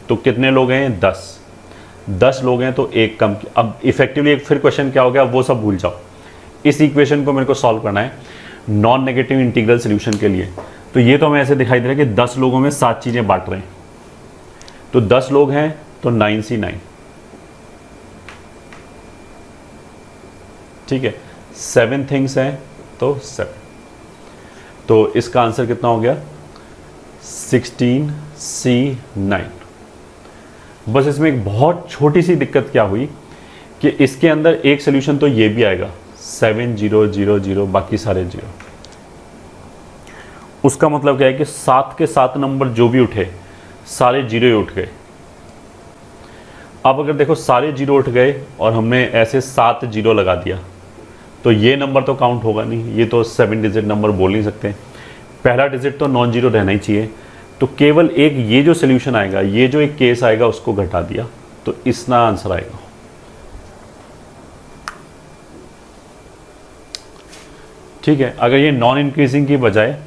तो कितने लोग हैं, 10 लोग हैं तो एक कम। अब इफेक्टिवली एक फिर क्वेश्चन क्या हो गया वो सब भूल जाओ। इस इक्वेशन को मेरे को सॉल्व करना है नॉन नेगेटिव इंटीग्रल सॉल्यूशन के लिए। तो ये तो हमें ऐसे दिखाई दे रहा है कि 10 लोगों में 7 चीज़ें बांट रहे हैं। तो 10 लोग हैं तो 9 C 9, ठीक है। 7 थिंग्स हैं तो 7, तो इसका आंसर कितना हो गया 16 C 9। बस इसमें एक बहुत छोटी सी दिक्कत क्या हुई कि इसके अंदर एक सोल्यूशन तो ये भी आएगा 7 0 0 0 बाकी सारे 0, उसका मतलब क्या है कि 7 के 7 नंबर जो भी उठे सारे जीरो ही उठ गए। अब अगर देखो सारे जीरो उठ गए और हमने ऐसे 7 जीरो लगा दिया तो ये नंबर तो काउंट होगा नहीं, ये तो 7 डिजिट नंबर बोल नहीं सकते, पहला डिजिट तो नॉन जीरो रहना ही चाहिए। तो केवल एक ये जो सोल्यूशन आएगा, ये जो एक केस आएगा उसको घटा दिया, तो इसना आंसर आएगा। ठीक है, अगर ये नॉन इंक्रीजिंग की बजाय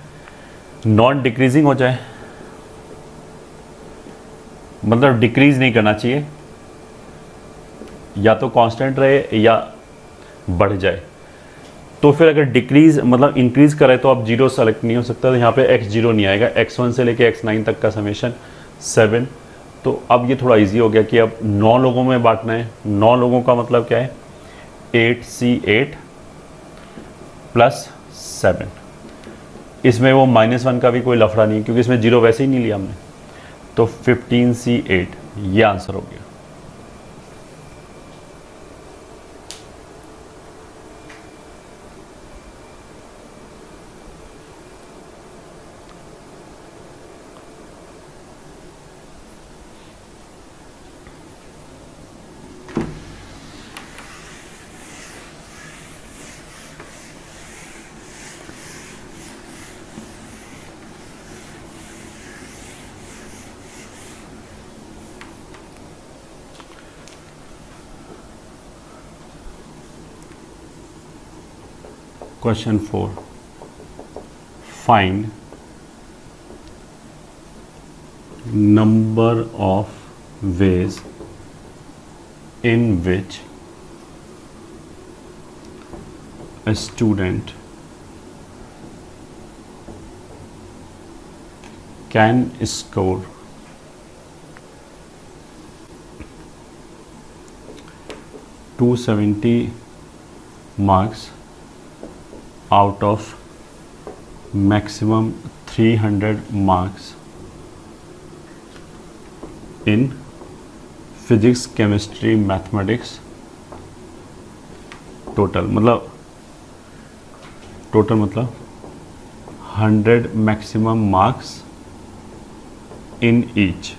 नॉन डिक्रीजिंग हो जाए, मतलब डिक्रीज नहीं करना चाहिए, या तो कांस्टेंट रहे या बढ़ जाए, तो फिर अगर डिक्रीज मतलब इंक्रीज करे तो अब जीरो सेलेक्ट नहीं हो सकता, तो यहाँ पे x जीरो नहीं आएगा, x1 से लेके x9 तक का समेशन 7। तो अब ये थोड़ा इजी हो गया कि अब 9 लोगों में बांटना है। 9 लोगों का मतलब क्या है, 8C8 + 7। इसमें वो -1 का भी कोई लफड़ा नहीं, क्योंकि इसमें जीरो वैसे ही नहीं लिया हमने। तो 15C8 ये आंसर हो गया। Question 4. Find number of ways in which a student can score 270 marks out of maximum 300 marks in physics, chemistry, mathematics total मतलब 100 maximum marks in each।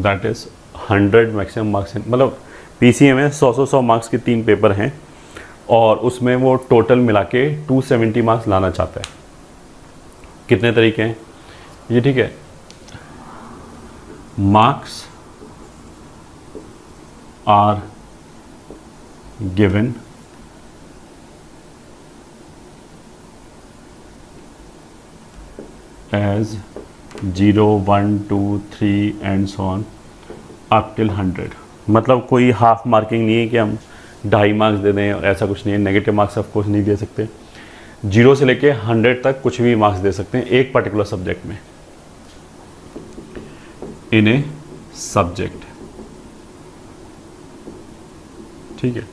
That is 100 maximum marks, मतलब पीसीए में 100 मार्क्स के 3 पेपर हैं और उसमें वो टोटल मिला के 270 मार्क्स लाना चाहता है। कितने तरीके हैं ये, ठीक है। Marks are given as 0, 1, 2, 3 and so on up till 100। मतलब कोई हाफ मार्किंग नहीं है कि हम 2.5 मार्क्स दे दें, ऐसा कुछ नहीं है। नेगेटिव मार्क्स ऑफ कोर्स नहीं दे सकते। 0 से लेके 100 तक कुछ भी मार्क्स दे सकते हैं एक पर्टिकुलर सब्जेक्ट में, इन ए सब्जेक्ट, ठीक है।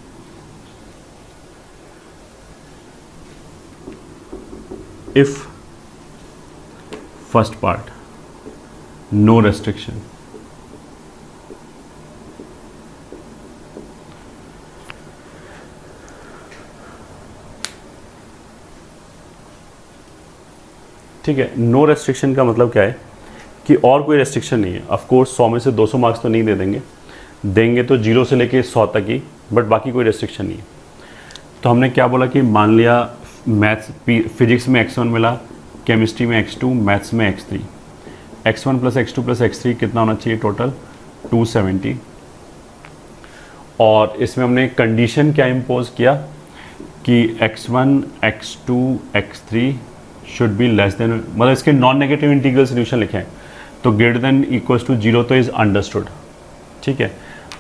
If first part no restriction, ठीक है। नो रेस्ट्रिक्शन का मतलब क्या है कि और कोई रेस्ट्रिक्शन नहीं है। ऑफ कोर्स 100 में से 200 मार्क्स तो नहीं दे देंगे, देंगे तो 0 से लेके 100 तक ही, बट बाकी कोई रेस्ट्रिक्शन नहीं है। तो हमने क्या बोला कि मान लिया मैथ्स फिजिक्स में x1 मिला, केमिस्ट्री में x2, मैथ्स में x3, x1 + x2 + x3 कितना होना चाहिए टोटल 270। और इसमें हमने कंडीशन क्या इम्पोज किया कि x1, x2, x3 should be less than, मतलब इसके नॉन नेगेटिव इंटीग्रल सोल्यूशन लिखे हैं तो ग्रेटर देन इक्वल्स टू 0 तो इज़ अंडरस्टूड, ठीक है।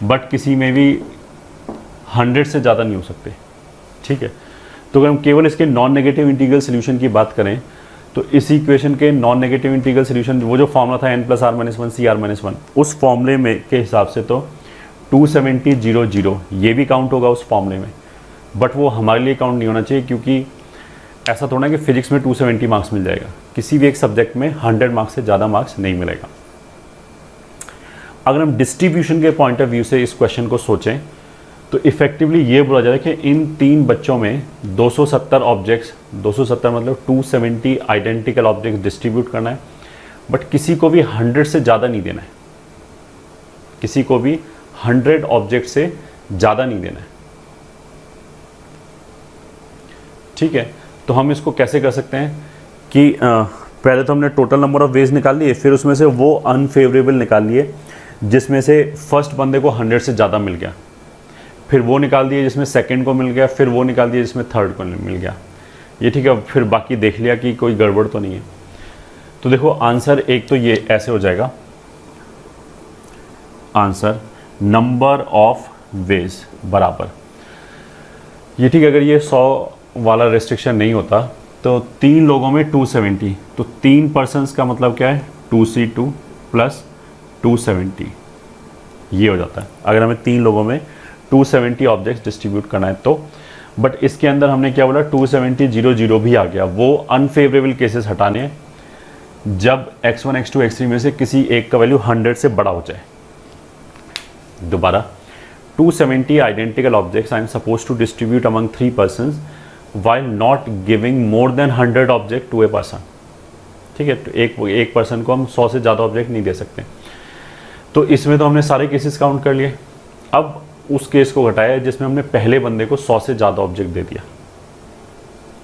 बट किसी में भी 100 से ज़्यादा नहीं हो सकते, ठीक है। तो अगर हम केवल इसके नॉन नेगेटिव इंटीग्रल सोल्यूशन की बात करें तो इस इक्वेशन के नॉन नेगेटिव इंटीग्रल सोल्यूशन, वो जो फॉर्मूला था n + r - 1 cr - 1, उस फॉर्मूले में के हिसाब से तो 270 0 0 ये भी काउंट होगा उस फॉर्मूले में, बट वो हमारे लिए काउंट नहीं होना चाहिए, क्योंकि ऐसा थोड़ा कि फिजिक्स में 270 मार्क्स मिल जाएगा, किसी भी एक सब्जेक्ट में 100 मार्क्स से ज़्यादा मार्क्स नहीं मिलेगा। अगर हम डिस्ट्रीब्यूशन के पॉइंट ऑफ व्यू से इस क्वेश्चन को सोचें तो इफेक्टिवली ये बोला जाए कि इन 3 बच्चों में 270 ऑब्जेक्ट्स, 270 मतलब 270 आइडेंटिकल ऑब्जेक्ट्स डिस्ट्रीब्यूट करना है, बट किसी को भी 100 से ज़्यादा नहीं देना है, किसी को भी 100 ऑब्जेक्ट से ज़्यादा नहीं देना है। ठीक है, तो हम इसको कैसे कर सकते हैं कि पहले तो हमने टोटल नंबर ऑफ वेज निकाल लिए, फिर उसमें से वो अनफेवरेबल निकाल लिए जिसमें से फर्स्ट बंदे को 100 से ज़्यादा मिल गया, फिर वो निकाल दिए जिसमें सेकंड को मिल गया, फिर वो निकाल दिया जिसमें थर्ड को मिल गया। ये ठीक है, फिर बाकी देख लिया कि कोई गड़बड़ तो नहीं है। तो देखो आंसर एक तो ये ऐसे हो जाएगा, आंसर नंबर ऑफ वेज बराबर, ये ठीक है, अगर ये 100 वाला रेस्ट्रिक्शन नहीं होता तो 3 लोगों में 270, तो 3 पर्सन्स का मतलब क्या है 2C2 प्लस 270, ये हो जाता है अगर हमें 3 लोगों में 270 ऑब्जेक्ट्स डिस्ट्रीब्यूट करना है तो। बट इसके अंदर हमने क्या बोला 270 0 भी आ गया, वो अनफेवरेबल केसेस हटाने हैं जब x1 x2 x3 में से किसी एक का वैल्यू 100 से बड़ा हो जाए। दोबारा 270 identical objects I am suppose to distribute among 3 persons while not giving more than 100 object to a person. ठीक है, तो एक पर्सन को हम 100 से ज़्यादा ऑब्जेक्ट नहीं दे सकते। तो इसमें तो हमने सारे केसेस काउंट कर लिए। अब उस केस को घटाया जिसमें हमने पहले बंदे को 100 से ज़्यादा ऑब्जेक्ट दे दिया।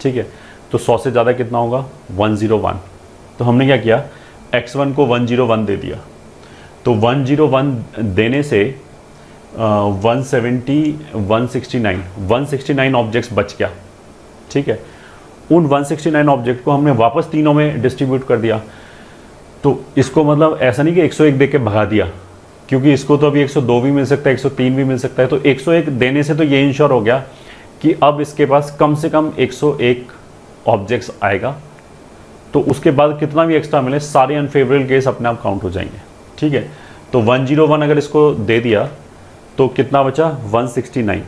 ठीक है, तो 100 से ज़्यादा कितना होगा 101। तो हमने क्या किया x1 को 101 दे दिया, तो 101 देने से 169 ऑब्जेक्ट्स बच गया। ठीक है, उन 169 ऑब्जेक्ट को हमने वापस तीनों में डिस्ट्रीब्यूट कर दिया। तो इसको मतलब ऐसा नहीं कि 101 दे के भगा दिया, क्योंकि इसको तो अभी 102 भी मिल सकता है, 103 भी मिल सकता है। तो 101 देने से तो ये इंश्योर हो गया कि अब इसके पास कम से कम 101 ऑब्जेक्ट्स आएगा। तो उसके बाद कितना भी एक्स्ट्रा मिले सारे अनफेवरेबल केस अपने आप काउंट हो जाएंगे। ठीक है, तो 101 अगर इसको दे दिया तो कितना बचा 169।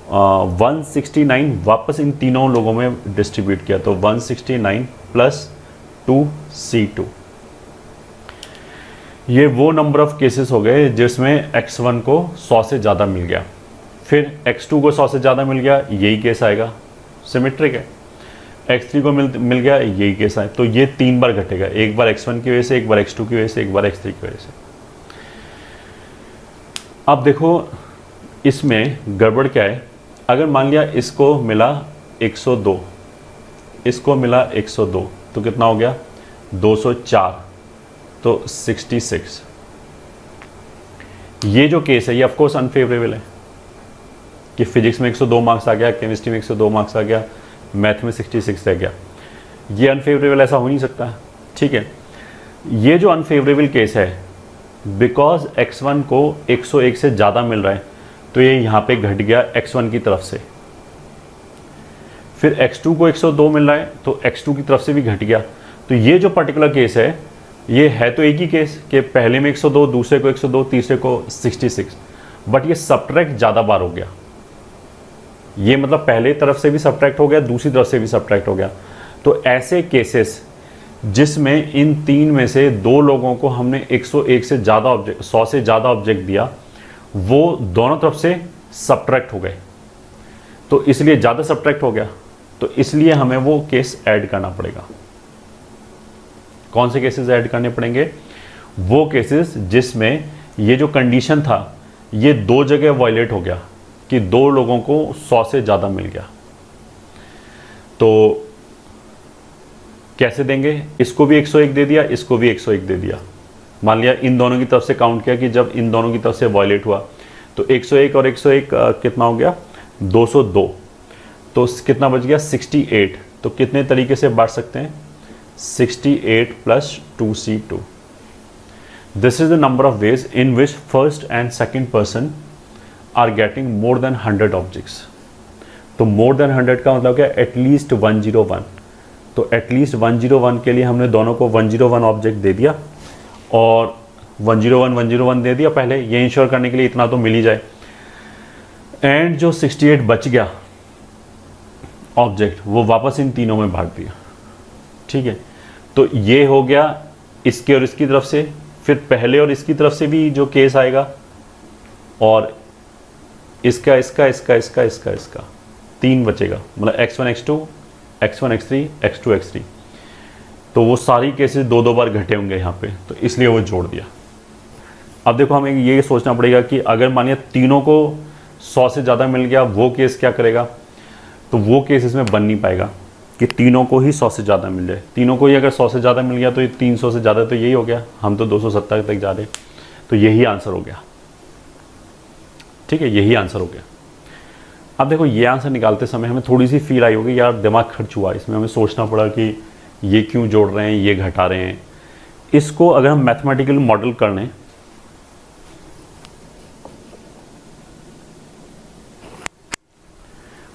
169 वापस इन तीनों लोगों में डिस्ट्रीब्यूट किया, तो 169 प्लस 2C2, ये वो नंबर ऑफ केसेस हो गए जिसमें x1 को 100 से ज़्यादा मिल गया, फिर x2 को 100 से ज़्यादा मिल गया, यही केस आएगा, सिमेट्रिक है। x3 को मिल गया, यही केस आए। तो ये 3 बार घटेगा, एक बार x1 की वजह से, एक बार x2 की वजह से, एक बार x3 की वजह से। अब देखो इसमें गड़बड़ क्या है, अगर मान लिया इसको मिला 102, इसको मिला 102, तो कितना हो गया 204, तो 66। ये जो केस है ये ऑफकोर्स अनफेवरेबल है कि फिजिक्स में 102 मार्क्स आ गया, केमिस्ट्री में 102 मार्क्स आ गया, मैथ में 66 रह गया। ये अनफेवरेबल ऐसा हो नहीं सकता। ठीक है, ये जो अनफेवरेबल केस है बिकॉज x1 को 101 से ज़्यादा मिल रहा है, तो ये यहाँ पे घट गया x1 की तरफ से। फिर x2 को 102 मिल रहा है तो x2 की तरफ से भी घट गया। तो ये जो पर्टिकुलर केस है ये है तो एक ही केस कि पहले में 102, दूसरे को 102, तीसरे को 66, बट ये सब्ट्रैक्ट ज़्यादा बार हो गया। ये मतलब पहले तरफ से भी सब्ट्रैक्ट हो गया, दूसरी तरफ से भी सब्ट्रैक्ट हो गया। तो ऐसे केसेस जिसमें इन 3 में से 2 लोगों को हमने 101 से ज़्यादा ऑब्जेक्ट, 100 से ज़्यादा ऑब्जेक्ट दिया, वो दोनों तरफ से सब्ट्रैक्ट हो गए, तो इसलिए ज़्यादा सब्ट्रैक्ट हो गया, तो इसलिए हमें वो केस ऐड करना पड़ेगा। कौन से केसेस ऐड करने पड़ेंगे? वो केसेस जिसमें ये जो कंडीशन था ये 2 जगह वायलेट हो गया कि 2 लोगों को 100 से ज़्यादा मिल गया। तो कैसे देंगे? इसको भी 101 दे दिया, इसको भी 101 दे दिया। मान लिया इन दोनों की तरफ से काउंट किया कि जब इन दोनों की तरफ से वायलेट हुआ तो 101 और 101 कितना हो गया 202, तो कितना बच गया 68। तो कितने तरीके से बांट सकते हैं 68 plus 2C2। This is the number of ways in which first and second person are getting more than 100 objects. तो मोर देन 100 का मतलब क्या? एटलीस्ट 101। तो एटलीस्ट 101 के लिए हमने दोनों को 101 ऑब्जेक्ट दे दिया और 101 दे दिया पहले, ये इंश्योर करने के लिए इतना तो मिल ही जाए। एंड जो 68 बच गया ऑब्जेक्ट वो वापस इन तीनों में बांट दिया। ठीक है, तो ये हो गया इसके और इसकी तरफ से, फिर पहले और इसकी तरफ से भी जो केस आएगा, और इसका इसका इसका इसका इसका इसका 3 बचेगा, मतलब x1 x2 x1 x3 x2 x3। तो वो सारी केसेस 2-2 बार घटे होंगे यहाँ पे, तो इसलिए वो जोड़ दिया। अब देखो हमें ये सोचना पड़ेगा कि अगर मानिए तीनों को 100 से ज़्यादा मिल गया, वो केस क्या करेगा। तो वो केस इसमें बन नहीं पाएगा कि तीनों को ही 100 से ज़्यादा मिल जाए। तीनों को ही अगर 100 से ज़्यादा मिल गया तो ये 300 से ज़्यादा तो यही हो गया, हम तो 270 तक जा रहे, तो यही आंसर हो गया। ठीक है, यही आंसर हो गया। अब देखो ये आंसर निकालते समय हमें थोड़ी सी फील आई होगी, यार दिमाग खर्च हुआ, इसमें हमें सोचना पड़ा कि ये क्यों जोड़ रहे हैं, ये घटा रहे हैं। इसको अगर हम मैथमेटिकल मॉडल कर लें,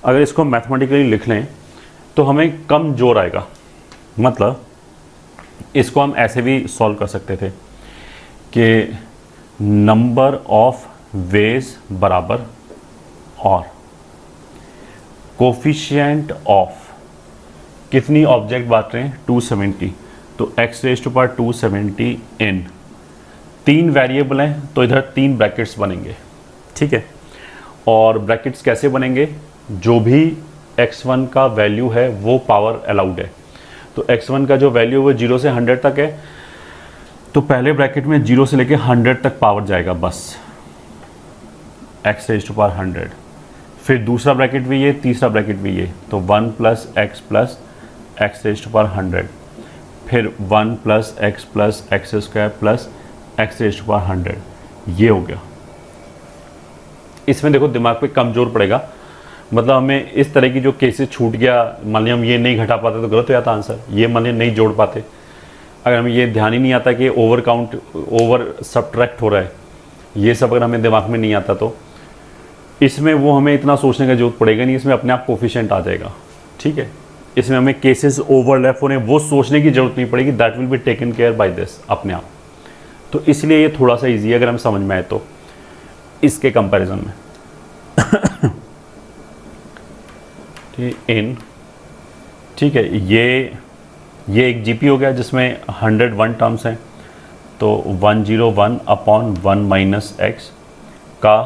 अगर इसको मैथमेटिकली लिख लें तो हमें कम जोर आएगा। मतलब इसको हम ऐसे भी सॉल्व कर सकते थे कि नंबर ऑफ वेज बराबर और कोफिशिएंट ऑफ कितनी ऑब्जेक्ट बांट रहे हैं 270, तो x raise to power 270 n। 3 variable हैं तो इधर 3 ब्रैकेट्स बनेंगे। ठीक है, और ब्रैकेट्स कैसे बनेंगे, जो भी x1 का वैल्यू है वो पावर अलाउड है। तो x1 का जो वैल्यू है वो 0 से 100 तक है, तो पहले ब्रैकेट में 0 से लेके 100 तक पावर जाएगा बस, x रेज़ टू पावर 100। फिर दूसरा ब्रैकेट भी ये, तीसरा ब्रैकेट भी ये, तो 1 plus x raise to power 100, फिर 1 plus x square plus x raise to power 100, ये हो गया। इसमें देखो दिमाग पे कम जोर पड़ेगा, मतलब हमें इस तरह की जो केसेस छूट गया, मान लिया हम ये नहीं घटा पाते तो गलत हो जाता आंसर, ये मान लिया नहीं जोड़ पाते, अगर हमें ये ध्यान ही नहीं आता कि ओवर काउंट ओवर सब्ट्रैक्ट हो रहा है, ये सब अगर हमें दिमाग में नहीं आता तो इसमें वो हमें इतना सोचने का जरूरत पड़ेगा नहीं, इसमें अपने आप कोफिशिएंट आ जाएगा। ठीक है, इसमें हमें केसेस ओवरलैप हो रहे हैं वो सोचने की जरूरत नहीं पड़ेगी, that will be taken care by this अपने आप। तो इसलिए ये थोड़ा सा ईजी है अगर हम समझ में आए तो इसके कंपैरिजन में। इन ठीक है, ये एक जीपी हो गया जिसमें 101 टर्म्स हैं, तो 101 अपॉन 1 माइनस एक्स का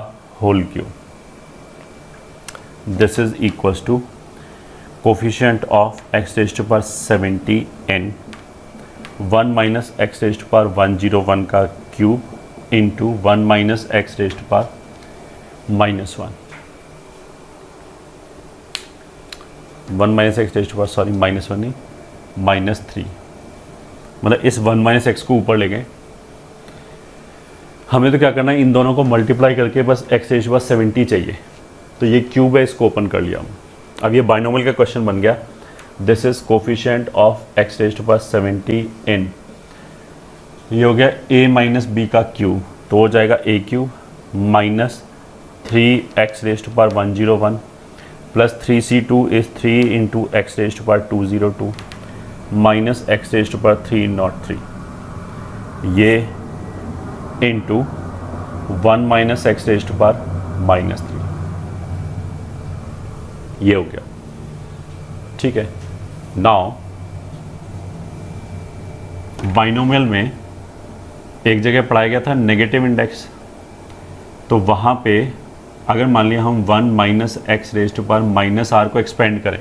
whole cube, this is equals to coefficient of x raise to power 70 n 1 minus x raise to power 101 का cube into 1 minus x raise to power -1, 1 minus x raise to power sorry -1 नहीं -3, मतलब इस 1 माइनस एक्स को ऊपर ले गए। हमें तो क्या करना है, इन दोनों को मल्टीप्लाई करके बस एक्स रेज़ टू पावर 70 चाहिए, तो ये क्यूब है, इसको ओपन कर लिया हम। अब ये बाइनोमियल का क्वेश्चन बन गया, this is coefficient of x raise to power 70 n, ये हो गया a माइनस बी का क्यूब, तो हो जाएगा a cube minus 3x raise to power 101 plus 3c2 is 3 into x raise to power 202 minus x raise to power 303, ये into 1 minus x raise to power -3, ये हो गया। ठीक है, नाउ बाइनोमियल में एक जगह पढ़ाया गया था नेगेटिव इंडेक्स, तो वहाँ पे अगर मान लिया हम 1 minus x raise to power -r को एक्सपेंड करें,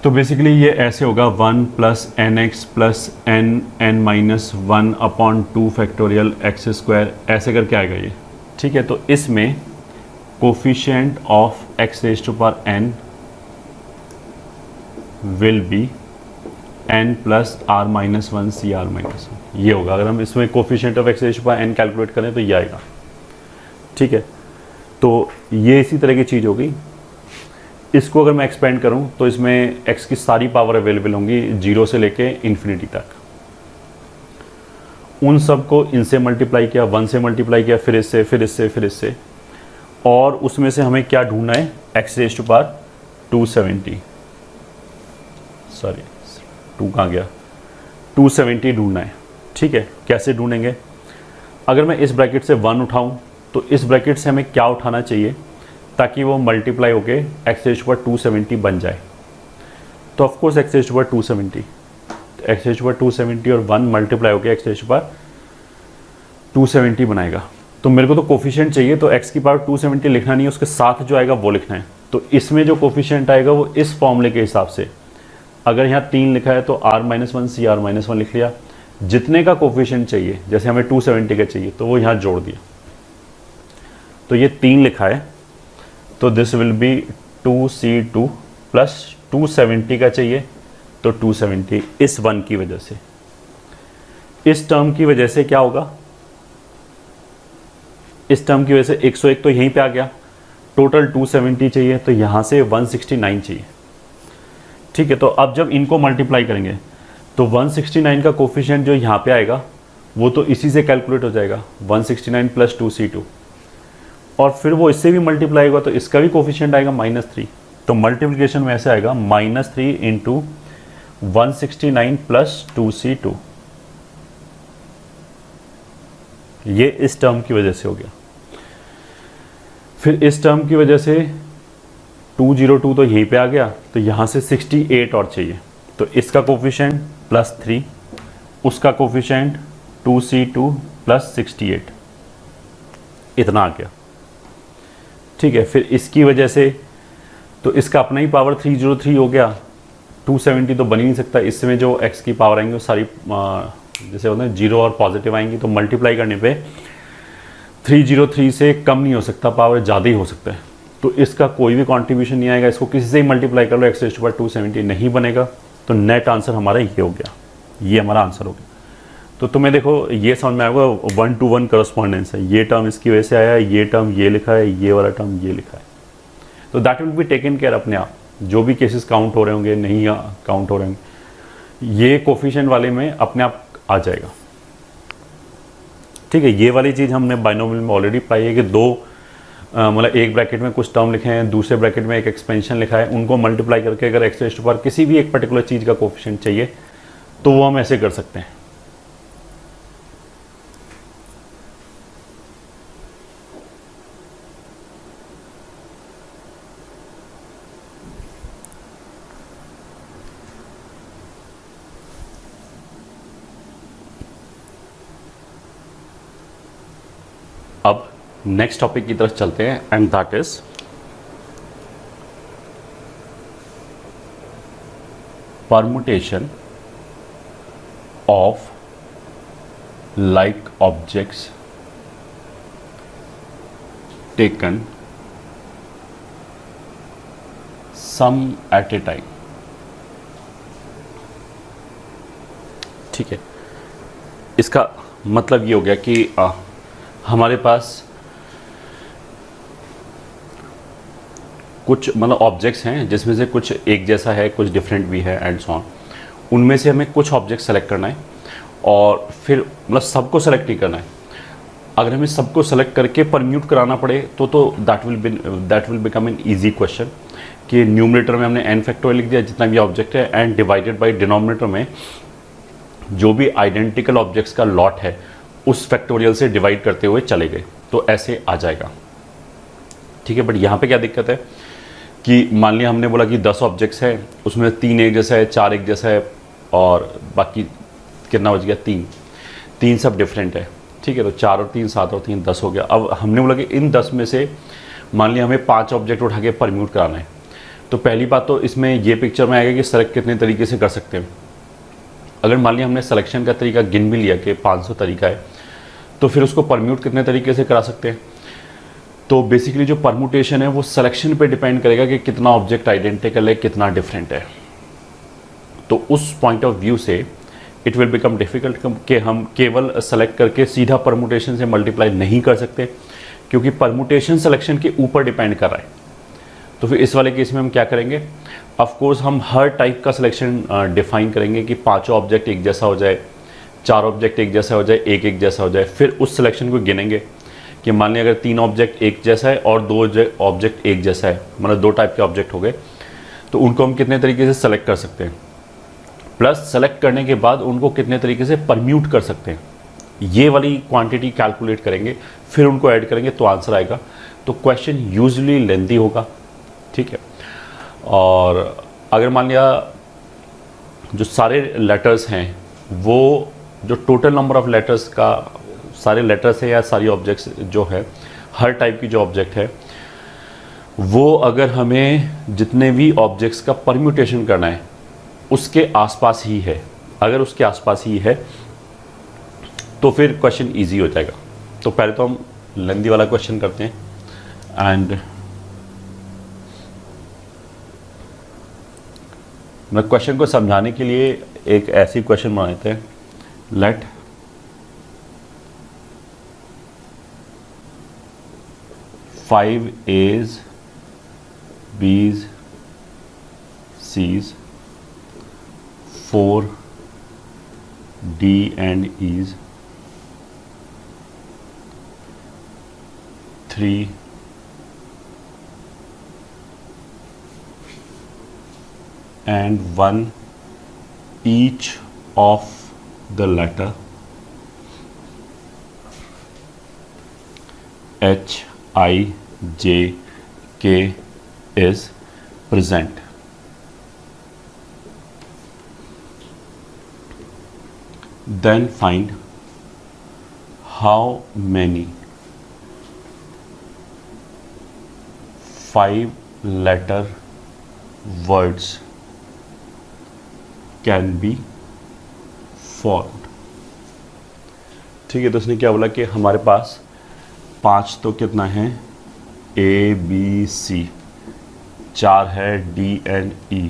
तो बेसिकली ये ऐसे होगा 1 plus n x plus n minus 1 upon 2 factorial x square, ऐसे करके आएगा ये। ठीक है, तो इसमें coefficient of x raise to power n will be n plus r minus 1 C r minus 1, ये होगा। अगर हम इसमें coefficient of x raise to power n calculate करें तो ये आएगा। ठीक है, तो ये इसी तरह की चीज़ होगी। इसको अगर मैं एक्सपेंड करूं तो इसमें x की सारी पावर अवेलेबल होंगी 0 से लेके इन्फिनिटी तक, उन सब को इनसे मल्टीप्लाई किया, 1 से मल्टीप्लाई किया, फिर इससे फिर इससे फिर इससे, और उसमें से हमें क्या ढूंढना है, x raise to power 270, sorry 2 कहाँ गया, 270 ढूंढना है। ठीक है, कैसे ढूंढेंगे, अगर मैं इस ब्रैकेट से 1 उठाऊं तो इस ब्रैकेट से हमें क्या उठाना चाहिए ताकि वो मल्टीप्लाई होके एक्स रेज़ टू पावर 270 बन जाए। तो of course x raise to power 270, x raise to power 270 और 1 मल्टीप्लाई होके एक्स रेज़ टू पावर 270 बनाएगा। तो मेरे को तो कोफिशिएंट चाहिए, तो x की पावर 270 लिखना नहीं है, उसके साथ जो आएगा वो लिखना है। तो इसमें जो कोफिशिएंट आएगा वो इस फॉर्मूले के हिसाब से, अगर यहाँ 3 लिखा है तो r-1 CR-1 लिख लिया, जितने का कोफिशिएंट चाहिए, जैसे हमें 270 का चाहिए तो वो यहाँ जोड़ दिया। तो ये 3 लिखा है, तो this will be 2C2 plus 270 का चाहिए तो 270, इस 1 की वजह से, इस टर्म की वजह से क्या होगा, इस टर्म की वजह से 101 तो यहीं पे आ गया, टोटल 270 चाहिए तो यहाँ से 169 चाहिए। ठीक है, तो अब जब इनको मल्टीप्लाई करेंगे तो 169 का कोफिशिएंट जो यहाँ पे आएगा वो तो इसी से कैलकुलेट हो जाएगा, 169 प्लस 2C2, और फिर वो इससे भी मल्टीप्लाई होगा तो इसका भी कोफिशिएंट आएगा -3। तो मल्टीप्लिकेशन में ऐसे आएगा -3 इंटू 169 प्लस 2C2, ये इस टर्म की वजह से हो गया। फिर इस टर्म की वजह से 202 तो यहीं पे आ गया, तो यहाँ से 68 और चाहिए, तो इसका कोफिशिएंट +3, उसका कोफिशिएंट 2C2 प्लस 68, इतना आ गया। ठीक है, फिर इसकी वजह से तो इसका अपना ही पावर 303 हो गया, 270 तो बन ही नहीं सकता, इसमें जो x की पावर आएंगी वो सारी जैसे होता है 0 और पॉजिटिव आएंगी, तो मल्टीप्लाई करने पे 303 से कम नहीं हो सकता, पावर ज़्यादा ही हो सकता है। तो इसका कोई भी कंट्रीब्यूशन नहीं आएगा, इसको किसी से ही मल्टीप्लाई कर लो, x⁻270 नहीं बनेगा, तो नेट आंसर हमारा ये हो गया, ये हमारा आंसर हो गया। तो तुम्हें देखो ये समझ में आएगा 1-to-1 करस्पॉन्डेंस है, ये टर्म इसकी वजह से आया, ये टर्म ये लिखा है, ये वाला टर्म ये लिखा है, तो that will be taken care अपने आप। जो भी केसेस काउंट हो रहे होंगे, नहीं काउंट हो रहे होंगे, ये कोफिशिएंट वाले में अपने आप आ जाएगा। ठीक है, ये वाली चीज़ हमने बाइनोमियल में ऑलरेडी पाई है कि दो मतलब एक ब्रैकेट में कुछ टर्म लिखे हैं, दूसरे ब्रैकेट में एक एक्सपेंशन लिखा है, उनको मल्टीप्लाई करके अगर x⁻, किसी भी एक पर्टिकुलर चीज़ का कोफिशिएंट चाहिए तो वो हम ऐसे कर सकते हैं। अब नेक्स्ट टॉपिक की तरफ चलते हैं, and that is permutation of like objects taken some at a time. ठीक है, इसका मतलब ये हो गया कि हमारे पास कुछ मतलब ऑब्जेक्ट्स हैं जिसमें से कुछ एक जैसा है, कुछ डिफरेंट भी है एंड सो ऑन। उनमें से हमें कुछ ऑब्जेक्ट सेलेक्ट करना है और फिर मतलब सबको सेलेक्ट नहीं करना है। अगर हमें सबको सेलेक्ट करके परम्यूट कराना पड़े तो that will become an easy question कि न्यूमरेटर में हमने n फैक्टोरियल लिख दिया जितना भी ऑब्जेक्ट है, एंड डिवाइडेड बाय डिनोमिनेटर में जो भी आइडेंटिकल ऑब्जेक्ट्स का लॉट है उस फैक्टोरियल से डिवाइड करते हुए चले गए, तो ऐसे आ जाएगा। ठीक है, बट यहाँ पे क्या दिक्कत है कि मान लिया हमने बोला कि 10 ऑब्जेक्ट्स हैं, उसमें 3 एक जैसा है, 4 एक जैसा है, और बाकी कितना बच गया, 3 सब डिफरेंट है। ठीक है, तो 4 और 3 7 और 3 10 हो गया। अब हमने बोला कि इन 10 में से मान लिया हमें 5 ऑब्जेक्ट उठा के परम्यूट कराना है, तो पहली बात तो इसमें ये पिक्चर में आएगा कि सेलेक्ट कितने तरीके से कर सकते हैं। अगर मान लिया हमने सिलेक्शन का तरीका गिन भी लिया कि 500 तरीका है, तो फिर उसको परम्यूट कितने तरीके से करा सकते हैं। तो बेसिकली जो परम्यूटेशन है वो सिलेक्शन पे डिपेंड करेगा कि कितना ऑब्जेक्ट आइडेंटिकल है, कितना डिफरेंट है। तो उस पॉइंट ऑफ व्यू से इट विल बिकम डिफ़िकल्ट कि हम केवल सेलेक्ट करके सीधा परम्यूटेशन से मल्टीप्लाई नहीं कर सकते, क्योंकि परम्यूटेशन सिलेक्शन के ऊपर डिपेंड कर रहा है। तो फिर इस वाले केस में हम क्या करेंगे, ऑफ कोर्स हम हर टाइप का सिलेक्शन डिफाइन करेंगे कि 5 ऑब्जेक्ट एक जैसा हो जाए, 4 ऑब्जेक्ट एक जैसा हो जाए, एक जैसा हो जाए। फिर उस सिलेक्शन को गिनेंगे कि मान लिया अगर 3 ऑब्जेक्ट एक जैसा है और 2 ऑब्जेक्ट एक जैसा है, मतलब 2 टाइप के ऑब्जेक्ट हो गए, तो उनको हम कितने तरीके से सेलेक्ट कर सकते हैं, प्लस सेलेक्ट करने के बाद उनको कितने तरीके से परम्यूट कर सकते हैं, ये वाली क्वांटिटी कैलकुलेट करेंगे, फिर उनको ऐड करेंगे तो आंसर आएगा। तो क्वेश्चन यूजुअली लेंथी होगा। ठीक है, और अगर मान लिया जो सारे लेटर्स हैं वो जो टोटल नंबर ऑफ लेटर्स का सारे लेटर्स है या सारी ऑब्जेक्ट्स जो है, हर टाइप की जो ऑब्जेक्ट है वो अगर हमें जितने भी ऑब्जेक्ट्स का परम्यूटेशन करना है उसके आसपास ही है, अगर उसके आसपास ही है तो फिर क्वेश्चन इजी हो जाएगा। तो पहले तो हम लेंथी वाला क्वेश्चन करते हैं एंड मैं क्वेश्चन को समझाने के लिए एक ऐसी क्वेश्चन बनाते हैं। लेट फाइव एज बीज seize 4 D and E's 3 and 1 each of the letter H, I, J, K is present. Then find how many 5-letter words can be formed। ठीक है, तो उसने क्या बोला कि हमारे पास 5 तो कितना है A, B, C, 4 है D and E,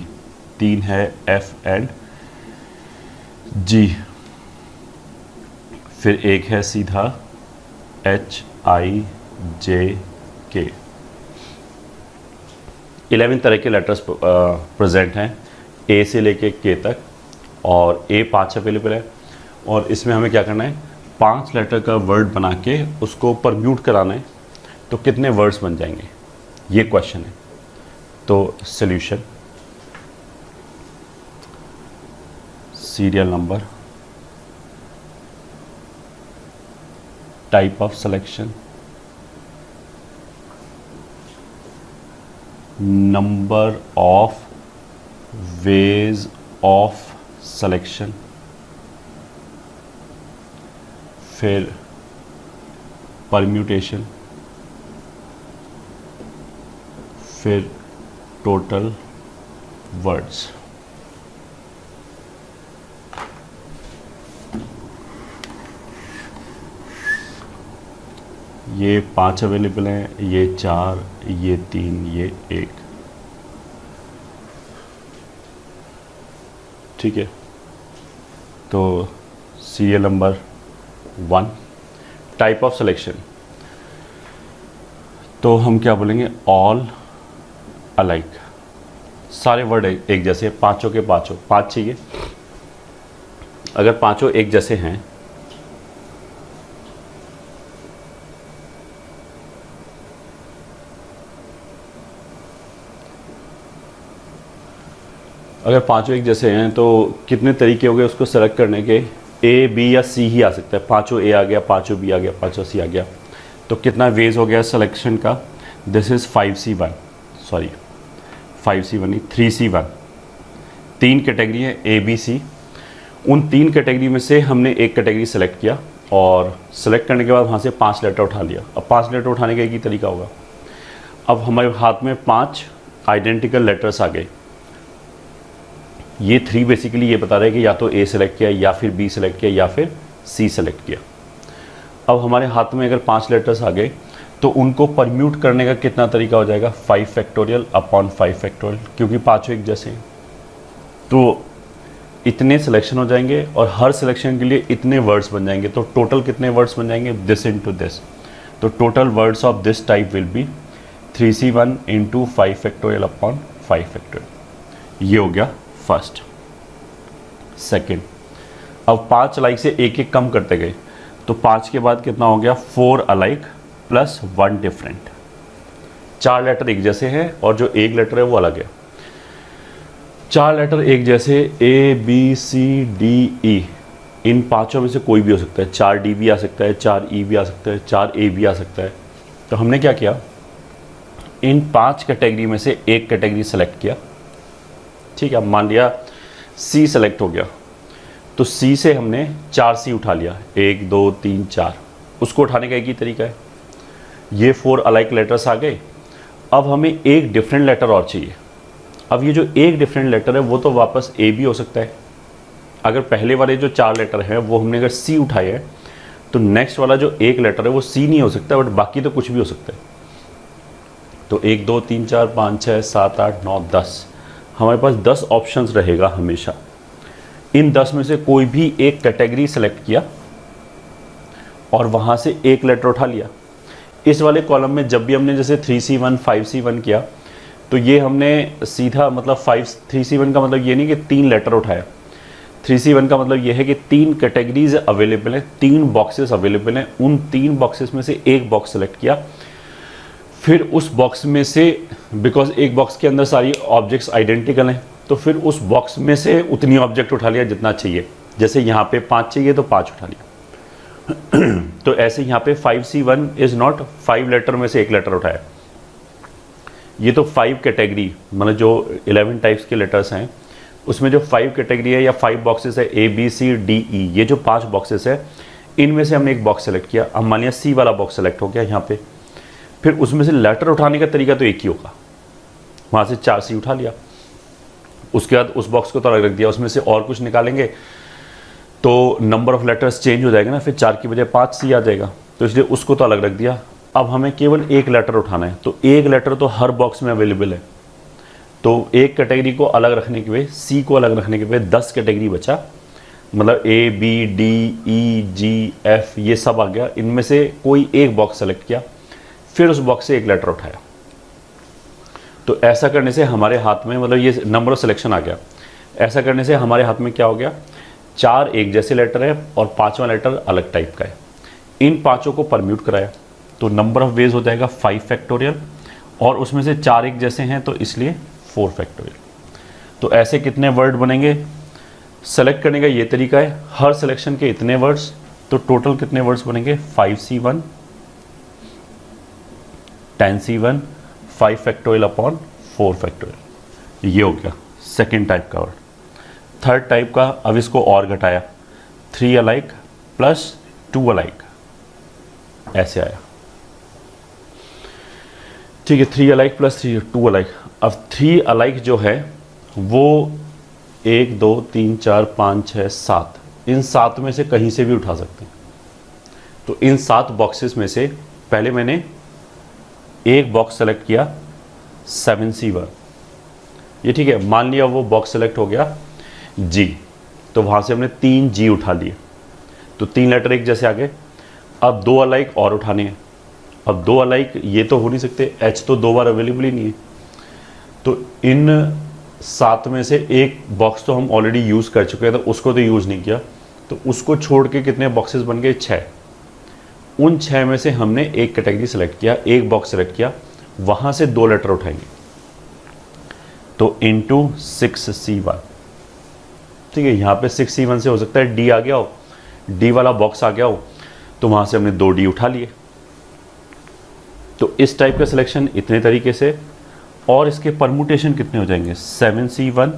3 है F and G, फिर एक है सीधा H, I, J, K। 11 तरह के लेटर्स प्रेजेंट हैं A से लेके K तक, और A 5 अवेलेबल है, और इसमें हमें क्या करना है 5 लेटर का वर्ड बना के उसको परम्यूट कराना है, तो कितने वर्ड्स बन जाएंगे ये क्वेश्चन है। तो solution, serial number, type of selection, number of ways of selection, फिर परम्यूटेशन, फिर टोटल वर्ड्स। ये 5 अवेलेबल हैं, ये 4, ये 3, ये 1। ठीक है, तो serial number 1, type of selection, तो हम क्या बोलेंगे ऑल अलाइक, सारे वर्ड एक जैसे, पांचों के पांचों 5 चाहिए। अगर पांचों एक जैसे हैं तो कितने तरीके हो गए उसको सेलेक्ट करने के, ए, बी या सी ही आ सकता है। 5 ए आ गया, 5 बी आ गया, 5 सी आ गया, तो कितना वेज हो गया सिलेक्शन का। This is 5C1, sorry 5C1 नहीं 3C1। 3 कैटेगरी है ए, बी, सी। उन 3 कैटेगरी में से हमने एक कैटेगरी सेलेक्ट किया, और सेलेक्ट करने के बाद वहाँ से 5 लेटर उठा लिया। अब 5 लेटर उठाने का एक ही तरीका होगा। अब हमारे हाथ में 5 आइडेंटिकल लेटर्स आ गए। ये 3 बेसिकली ये बता रहे हैं कि या तो ए सेलेक्ट किया, या फिर बी सेलेक्ट किया, या फिर सी सेलेक्ट किया। अब हमारे हाथ में अगर 5 लेटर्स आ गए तो उनको परम्यूट करने का कितना तरीका हो जाएगा 5 फैक्टोरियल अपॉन 5 फैक्टोरियल, क्योंकि पाँचों एक जैसे हैं। तो इतने सिलेक्शन हो जाएंगे और हर सिलेक्शन के लिए इतने वर्ड्स बन जाएंगे। तो टोटल कितने वर्ड्स बन जाएंगे दिस इनटू दिस। तो total words of this type will be 3C1 into 5 factorial upon 5 factorial. ये हो गया फर्स्ट। सेकंड, अब 5 अलाइक से एक एक कम करते गए, तो 5 के बाद कितना हो गया 4 अलाइक प्लस 1 डिफरेंट। 4 लेटर एक जैसे हैं और जो एक लेटर है वो अलग है। 4 लेटर एक जैसे ए, बी, सी, डी, ई, इन पांचों में से कोई भी हो सकता है। 4D भी आ सकता है, 4E भी आ सकता है, 4A भी आ सकता है। तो हमने क्या किया, इन 5 कैटेगरी में से एक कैटेगरी सेलेक्ट किया। ठीक है, अब मान लिया C सेलेक्ट हो गया, तो C से हमने 4C उठा लिया, 1, 2, 3, 4। उसको उठाने का एक ही तरीका है। ये 4 अलाइक लेटर्स आ गए। अब हमें एक डिफरेंट लेटर और चाहिए। अब ये जो एक डिफरेंट लेटर है वो तो वापस ए भी हो सकता है। अगर पहले वाले जो 4 लेटर हैं वो हमने अगर सी उठाए हैं तो नेक्स्ट वाला जो एक लेटर है वो सी नहीं हो सकता, बट बाकी तो कुछ भी हो सकता है। तो 1 2 3 4 5 6 7 8 9 10, हमारे पास 10 ऑप्शंस रहेगा हमेशा। इन 10 में से कोई भी एक कैटेगरी सेलेक्ट किया और वहाँ से एक लेटर उठा लिया। इस वाले कॉलम में जब भी हमने जैसे 3C1 5C1 किया तो ये हमने सीधा मतलब 3C1 का मतलब ये नहीं कि 3 लेटर उठाया। 3C1 का मतलब ये है कि 3 कैटेगरीज अवेलेबल हैं, 3 बॉक्सेस अवेलेबल हैं। उन 3 बॉक्सेस में से एक बॉक्स सेलेक्ट किया, फिर उस बॉक्स में से, बिकॉज एक बॉक्स के अंदर सारी ऑब्जेक्ट्स आइडेंटिकल हैं, तो फिर उस बॉक्स में से उतनी ऑब्जेक्ट उठा लिया जितना चाहिए। जैसे यहाँ पे 5 चाहिए तो 5 उठा लिया। तो ऐसे यहाँ पे 5C1 इज़ नॉट 5 लेटर में से एक लेटर उठाया। ये तो 5 कैटेगरी मतलब जो 11 टाइप्स के लेटर्स हैं उसमें जो 5 कैटेगरी है या 5 बॉक्सेस है ABCDE, ये जो 5 बॉक्सेस है इनमें से हमने एक बॉक्स सेलेक्ट किया। अब मान लिया सी वाला बॉक्स सेलेक्ट हो गया यहाँ पे, फिर उसमें से लेटर उठाने का तरीका तो एक ही होगा। वहाँ से 4C उठा लिया, उसके बाद उस बॉक्स को तो अलग रख दिया, उसमें से और कुछ निकालेंगे तो नंबर ऑफ लेटर्स चेंज हो जाएगा ना, फिर 4 की बजाय 5C आ जाएगा, तो इसलिए उसको तो अलग रख दिया। अब हमें केवल एक लेटर उठाना है, तो एक लेटर तो हर बॉक्स में अवेलेबल है, तो एक कैटेगरी को अलग रखने के वजह सी को अलग रखने के वजह 10 कैटेगरी बचा, मतलब ABDEGF ये सब आ गया। इनमें से कोई एक बॉक्स सेलेक्ट किया, फिर उस बॉक्स से एक लेटर उठाया। तो ऐसा करने से हमारे हाथ में मतलब ये नंबर ऑफ सिलेक्शन आ गया। ऐसा करने से हमारे हाथ में क्या हो गया, 4 एक जैसे लेटर है और 5वां लेटर अलग टाइप का है। इन 5 को परम्यूट कराया तो नंबर ऑफ वेज हो जाएगा 5 फैक्टोरियल, और उसमें से 4 एक जैसे हैं तो इसलिए 4 फैक्टोरियल। तो ऐसे कितने वर्ड बनेंगे, सेलेक्ट करने का ये तरीका है, हर सिलेक्शन के इतने वर्ड्स, तो टोटल कितने वर्ड्स बनेंगे 5C1 10C1 5 factorial upon 4 factorial. ये हो गया सेकेंड टाइप का वर्ड। थर्ड टाइप का, अब इसको और घटाया, 3 अलाइक प्लस 2 अलाइक, ऐसे आया। ठीक है, 3 अलाइक प्लस 2 अलाइक। अब 3 अलाइक जो है वो 1 2 3 4 5 6 7, इन 7 में से कहीं से भी उठा सकते हैं। तो इन 7 बॉक्सेस में से पहले मैंने एक बॉक्स सेलेक्ट किया 7C1, ये ठीक है। मान लिया वो बॉक्स सेलेक्ट हो गया G, तो वहाँ से हमने 3 G उठा लिए, तो 3 लेटर एक जैसे आ गए। अब 2 अलाइक और उठाने हैं। अब 2 अलाइक ये तो हो नहीं सकते, H तो 2 बार अवेलेबल ही नहीं है, तो इन 7 में से एक बॉक्स तो हम ऑलरेडी यूज़ कर चुके हैं, तो उसको तो यूज़ नहीं किया, तो उसको छोड़ के कितने बॉक्सेस बन गए 6। उन 6 में से हमने एक कैटेगरी सेलेक्ट किया, एक बॉक्स सेलेक्ट किया, वहाँ से 2 लेटर उठाएंगे, तो इंटू 6C1। ठीक है, यहाँ पे 6C1 से हो सकता है D आ गया हो, D वाला बॉक्स आ गया हो, तो वहाँ से हमने 2 D उठा लिए। तो इस टाइप का सिलेक्शन इतने तरीके से, और इसके परमुटेशन कितने हो जाएंगे 7C1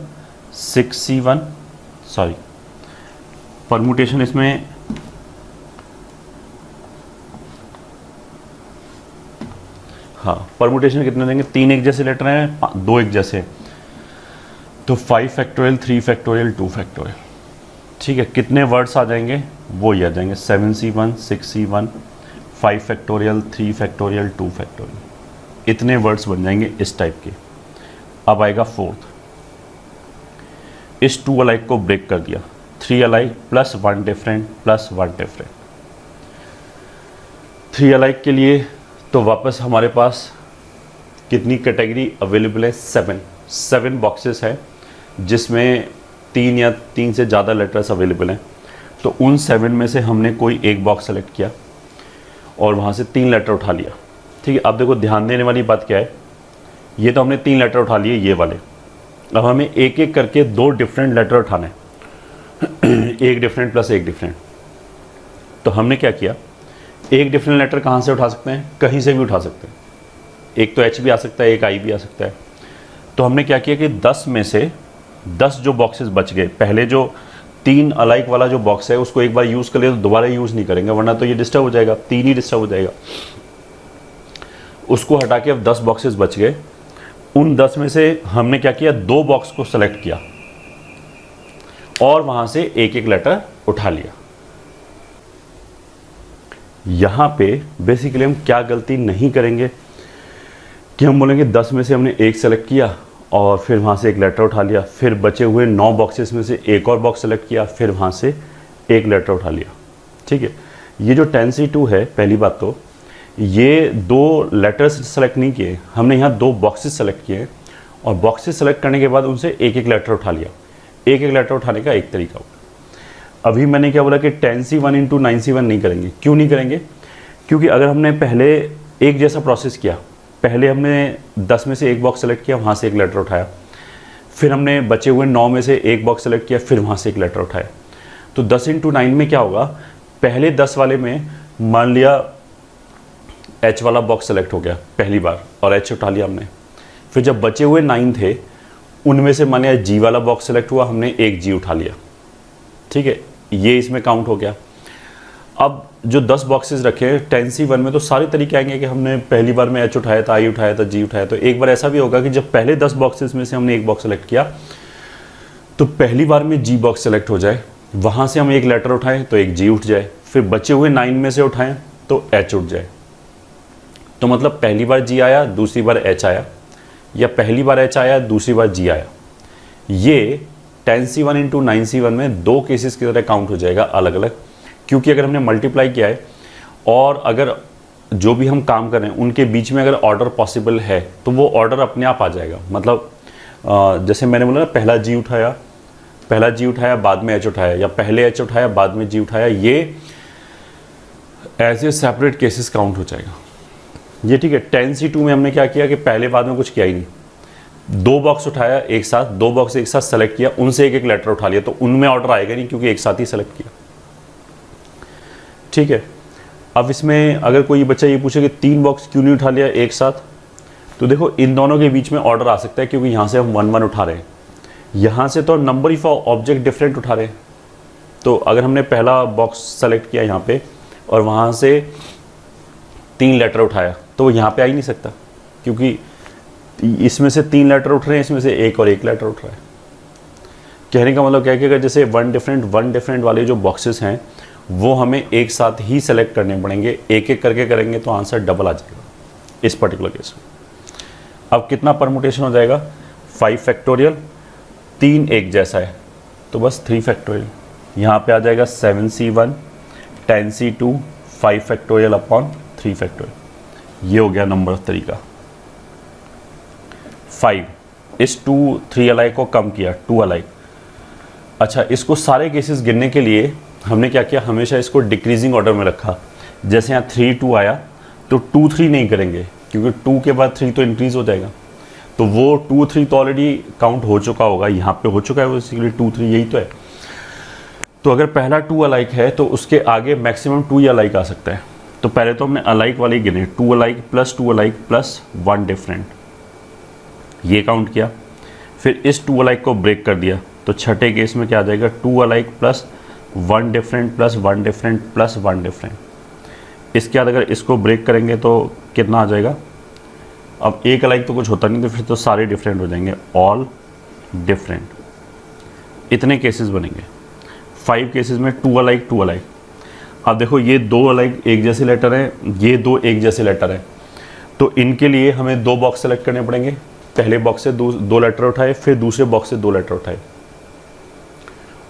6C1, सॉरी परमुटेशन इसमें हाँ परमुटेशन कितने हो जाएंगे, 3 एक जैसे लेटर हैं 2 एक जैसे, तो 5 फैक्टोरियल 3 फैक्टोरियल 2 फैक्टोरियल। ठीक है, कितने वर्ड्स आ जाएंगे वो ये आ जाएंगे 7C1 6C1 5 factorial 3 factorial 2 factorial, इतने वर्ड्स बन जाएंगे इस टाइप के। अब आएगा फोर्थ, इस 2 अलाइक को ब्रेक कर दिया, 3 alike plus 1 different plus 1 different. 3 alike के लिए तो वापस हमारे पास कितनी कैटेगरी अवेलेबल है, 7 बॉक्सेस है जिसमें 3 या 3 से ज़्यादा लेटर्स अवेलेबल हैं। तो उन 7 में से हमने कोई एक बॉक्स सेलेक्ट किया और वहाँ से 3 लेटर उठा लिया। ठीक है, अब देखो ध्यान देने वाली बात क्या है, ये तो हमने 3 लेटर उठा लिए ये वाले, अब हमें एक एक करके 2 डिफरेंट लेटर उठाने एक डिफरेंट प्लस एक डिफरेंट। तो हमने क्या किया, एक डिफरेंट लेटर कहाँ से उठा सकते हैं, कहीं से भी उठा सकते हैं, एक तो H भी आ सकता है, एक I भी आ सकता है। तो हमने क्या किया कि 10 में से 10 जो बॉक्सेस बच गए, पहले जो 3 अलाइक वाला जो बॉक्स है उसको एक बार यूज़ कर लिया तो दोबारा यूज़ नहीं करेंगे, वरना तो ये डिस्टर्ब हो जाएगा, 3 ही डिस्टर्ब हो जाएगा। उसको हटा के अब 10 बॉक्सेस बच गए। उन 10 में से हमने क्या किया, 2 बॉक्स को सेलेक्ट किया और वहां से एक एक लेटर उठा लिया। यहां पे बेसिकली हम क्या गलती नहीं करेंगे कि हम बोलेंगे 10 में से हमने एक सेलेक्ट किया और फिर वहाँ से एक लेटर उठा लिया, फिर बचे हुए 9 बॉक्सेस में से एक और बॉक्स सेलेक्ट किया, फिर वहाँ से एक लेटर उठा लिया। ठीक है, ये जो 10C2 है, पहली बात तो ये 2 लेटर्स सेलेक्ट नहीं किए हमने, यहाँ 2 बॉक्सेस सेलेक्ट किए और बॉक्सेस सेलेक्ट करने के बाद उनसे एक एक लेटर उठा लिया। एक एक लेटर उठाने का एक तरीका होगा। अभी मैंने क्या बोला कि 10C1 इंटू 9C1 नहीं करेंगे। क्यों नहीं करेंगे? क्योंकि अगर हमने पहले एक जैसा प्रोसेस किया, पहले हमने 10 में से एक बॉक्स सेलेक्ट किया, वहाँ से एक लेटर उठाया, फिर हमने बचे हुए 9 में से एक बॉक्स सेलेक्ट किया, फिर वहाँ से एक लेटर उठाया, तो 10 इंटू 9 में क्या होगा, पहले 10 वाले में मान लिया H वाला बॉक्स सेलेक्ट हो गया पहली बार और H उठा लिया हमने, फिर जब बचे हुए 9 थे उनमें से मान लिया G वाला बॉक्स सेलेक्ट हुआ, हमने एक G उठा लिया। ठीक है, ये इसमें काउंट हो गया। अब जो 10 बॉक्सेस रखे हैं 10C1 में तो सारे तरीके आएंगे कि हमने पहली बार में H उठाया था, I उठाया था, G उठाया, तो एक बार ऐसा भी होगा कि जब पहले 10 बॉक्सेस में से हमने एक बॉक्स सेलेक्ट किया तो पहली बार में G बॉक्स सेलेक्ट हो जाए, वहाँ से हम एक लेटर उठाएं तो एक G उठ जाए, फिर बचे हुए 9 में से उठाएं तो H उठ जाए। तो मतलब पहली बार G आया, दूसरी बार H आया, या पहली बार H आया, दूसरी बार G आया। ये 10C1 इंटू 9C1 में 2 केसेस की तरह काउंट हो जाएगा अलग अलग, क्योंकि अगर हमने मल्टीप्लाई किया है और अगर जो भी हम काम कर रहे हैं उनके बीच में अगर ऑर्डर पॉसिबल है तो वो ऑर्डर अपने आप आ जाएगा। मतलब जैसे मैंने बोला ना, पहला G उठाया बाद में H उठाया, या पहले H उठाया बाद में G उठाया, ये as a separate cases count हो जाएगा ये। ठीक है, 10C2 में हमने क्या किया कि पहले बाद में कुछ किया ही नहीं, 2 बॉक्स उठाया एक साथ, 2 बॉक्स एक साथ सेलेक्ट किया, उनसे एक एक लेटर उठा लिया, तो उनमें ऑर्डर आएगा नहीं क्योंकि एक साथ ही सेलेक्ट किया। ठीक है, अब इसमें अगर कोई बच्चा ये पूछे कि 3 बॉक्स क्यों नहीं उठा लिया एक साथ, तो देखो इन दोनों के बीच में ऑर्डर आ सकता है क्योंकि यहाँ से हम 1 1 उठा रहे हैं, यहाँ से तो नंबर ऑफ ऑब्जेक्ट डिफरेंट उठा रहे हैं। तो अगर हमने पहला बॉक्स सेलेक्ट किया यहाँ पे और वहाँ से 3 लेटर उठाया तो यहाँ पे आ ही नहीं सकता, क्योंकि इसमें से 3 लेटर उठ रहे हैं, इसमें से एक और एक लेटर उठ रहा है। कहने का मतलब क्या है कि अगर जैसे वन डिफरेंट वाले जो बॉक्सेस हैं वो हमें एक साथ ही सेलेक्ट करने पड़ेंगे, एक एक करके करेंगे तो आंसर डबल आ जाएगा इस पर्टिकुलर केस में। अब कितना परमुटेशन हो जाएगा, 5 फैक्टोरियल, 3 एक जैसा है तो बस 3 फैक्टोरियल, यहाँ पे आ जाएगा 7C1 10C2 5 factorial upon 3 factorial. ये हो गया नंबर तरीका 5। इस 2 3 अलाइक को कम किया, 2 अलाइक। अच्छा, इसको सारे केसेस गिनने के लिए हमने क्या किया, हमेशा इसको डिक्रीजिंग ऑर्डर में रखा। जैसे यहाँ 3 2 आया तो 2 3 नहीं करेंगे, क्योंकि 2 के बाद 3 तो इंक्रीज हो जाएगा, तो वो 2 3 तो ऑलरेडी काउंट हो चुका होगा, यहाँ पे हो चुका है बेसिकली 2 3, यही तो है। तो अगर पहला 2 अलाइक है तो उसके आगे मैक्सिमम 2 ही अलाइक आ सकता है। तो पहले तो हमने अलाइक वाले गिने, 2 alike plus 2 alike plus 1 different, ये काउंट किया। फिर इस 2 अलाइक को ब्रेक कर दिया, तो छठे केस में क्या आ जाएगा, 2 alike plus 1 different plus 1 different plus 1 different. इसके बाद अगर इसको ब्रेक करेंगे तो कितना आ जाएगा, अब एक अलाइक तो कुछ होता नहीं, तो फिर तो सारे डिफरेंट हो जाएंगे, ऑल डिफरेंट। इतने केसेस बनेंगे 5 केसेस में 2 अलाइक 2 अलाइक। अब देखो ये 2 अलाइक एक जैसे लेटर हैं, ये 2 एक जैसे लेटर हैं, तो इनके लिए हमें 2 बॉक्स सेलेक्ट करने पड़ेंगे। पहले बॉक्स से 2 लेटर उठाए, फिर दूसरे बॉक्स से 2 लेटर उठाए।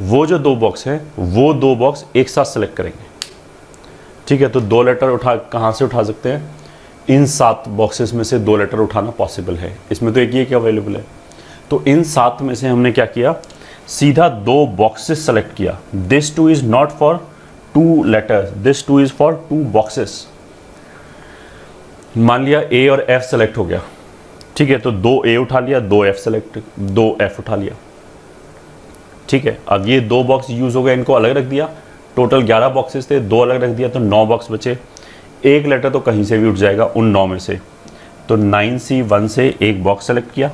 वो जो 2 बॉक्स हैं वो 2 बॉक्स एक साथ सेलेक्ट करेंगे। ठीक है, तो 2 लेटर कहाँ से उठा सकते हैं, इन 7 बॉक्सेस में से 2 लेटर उठाना पॉसिबल है। इसमें तो एक ही अवेलेबल है, तो इन 7 में से हमने क्या किया, सीधा 2 बॉक्सेस सेलेक्ट किया। This 2 is not for 2 letters, this 2 is for 2 boxes. मान लिया A और F सेलेक्ट हो गया, ठीक है, तो 2 A उठा लिया, 2 F उठा लिया। ठीक है, अब ये 2 बॉक्स यूज हो गए, इनको अलग रख दिया। टोटल 11 बॉक्सेस थे, 2 अलग रख दिया तो 9 बॉक्स बचे। एक लेटर तो कहीं से भी उठ जाएगा उन 9 में से, तो 9C1 से एक बॉक्स सेलेक्ट किया।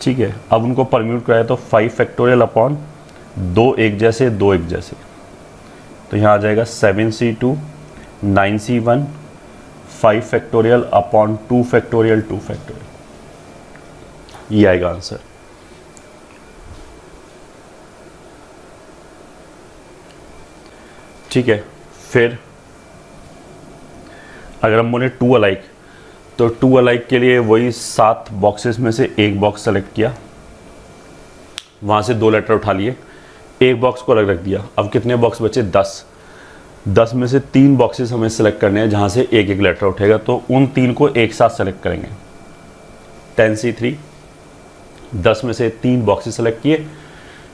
ठीक है, अब उनको परम्यूट कराया तो 5 फैक्टोरियल अपॉन दो एक जैसे, दो एक जैसे, तो यहाँ आ जाएगा 7c2 9c1 5 factorial upon 2 factorial 2 factorial, ये आएगा आंसर। ठीक है, फिर अगर हम बोले 2 अलाइक, तो 2 अलाइक के लिए वही 7 बॉक्सेस में से एक बॉक्स सेलेक्ट किया, वहाँ से 2 लेटर उठा लिए, एक बॉक्स को अलग रख दिया। अब कितने बॉक्स बचे? 10 में से 3 बॉक्सेस हमें सेलेक्ट करने हैं जहाँ से एक एक लेटर उठेगा, तो उन 3 को एक साथ सेलेक्ट करेंगे। 10c3, 10 में से 3 बॉक्सेस सेलेक्ट किए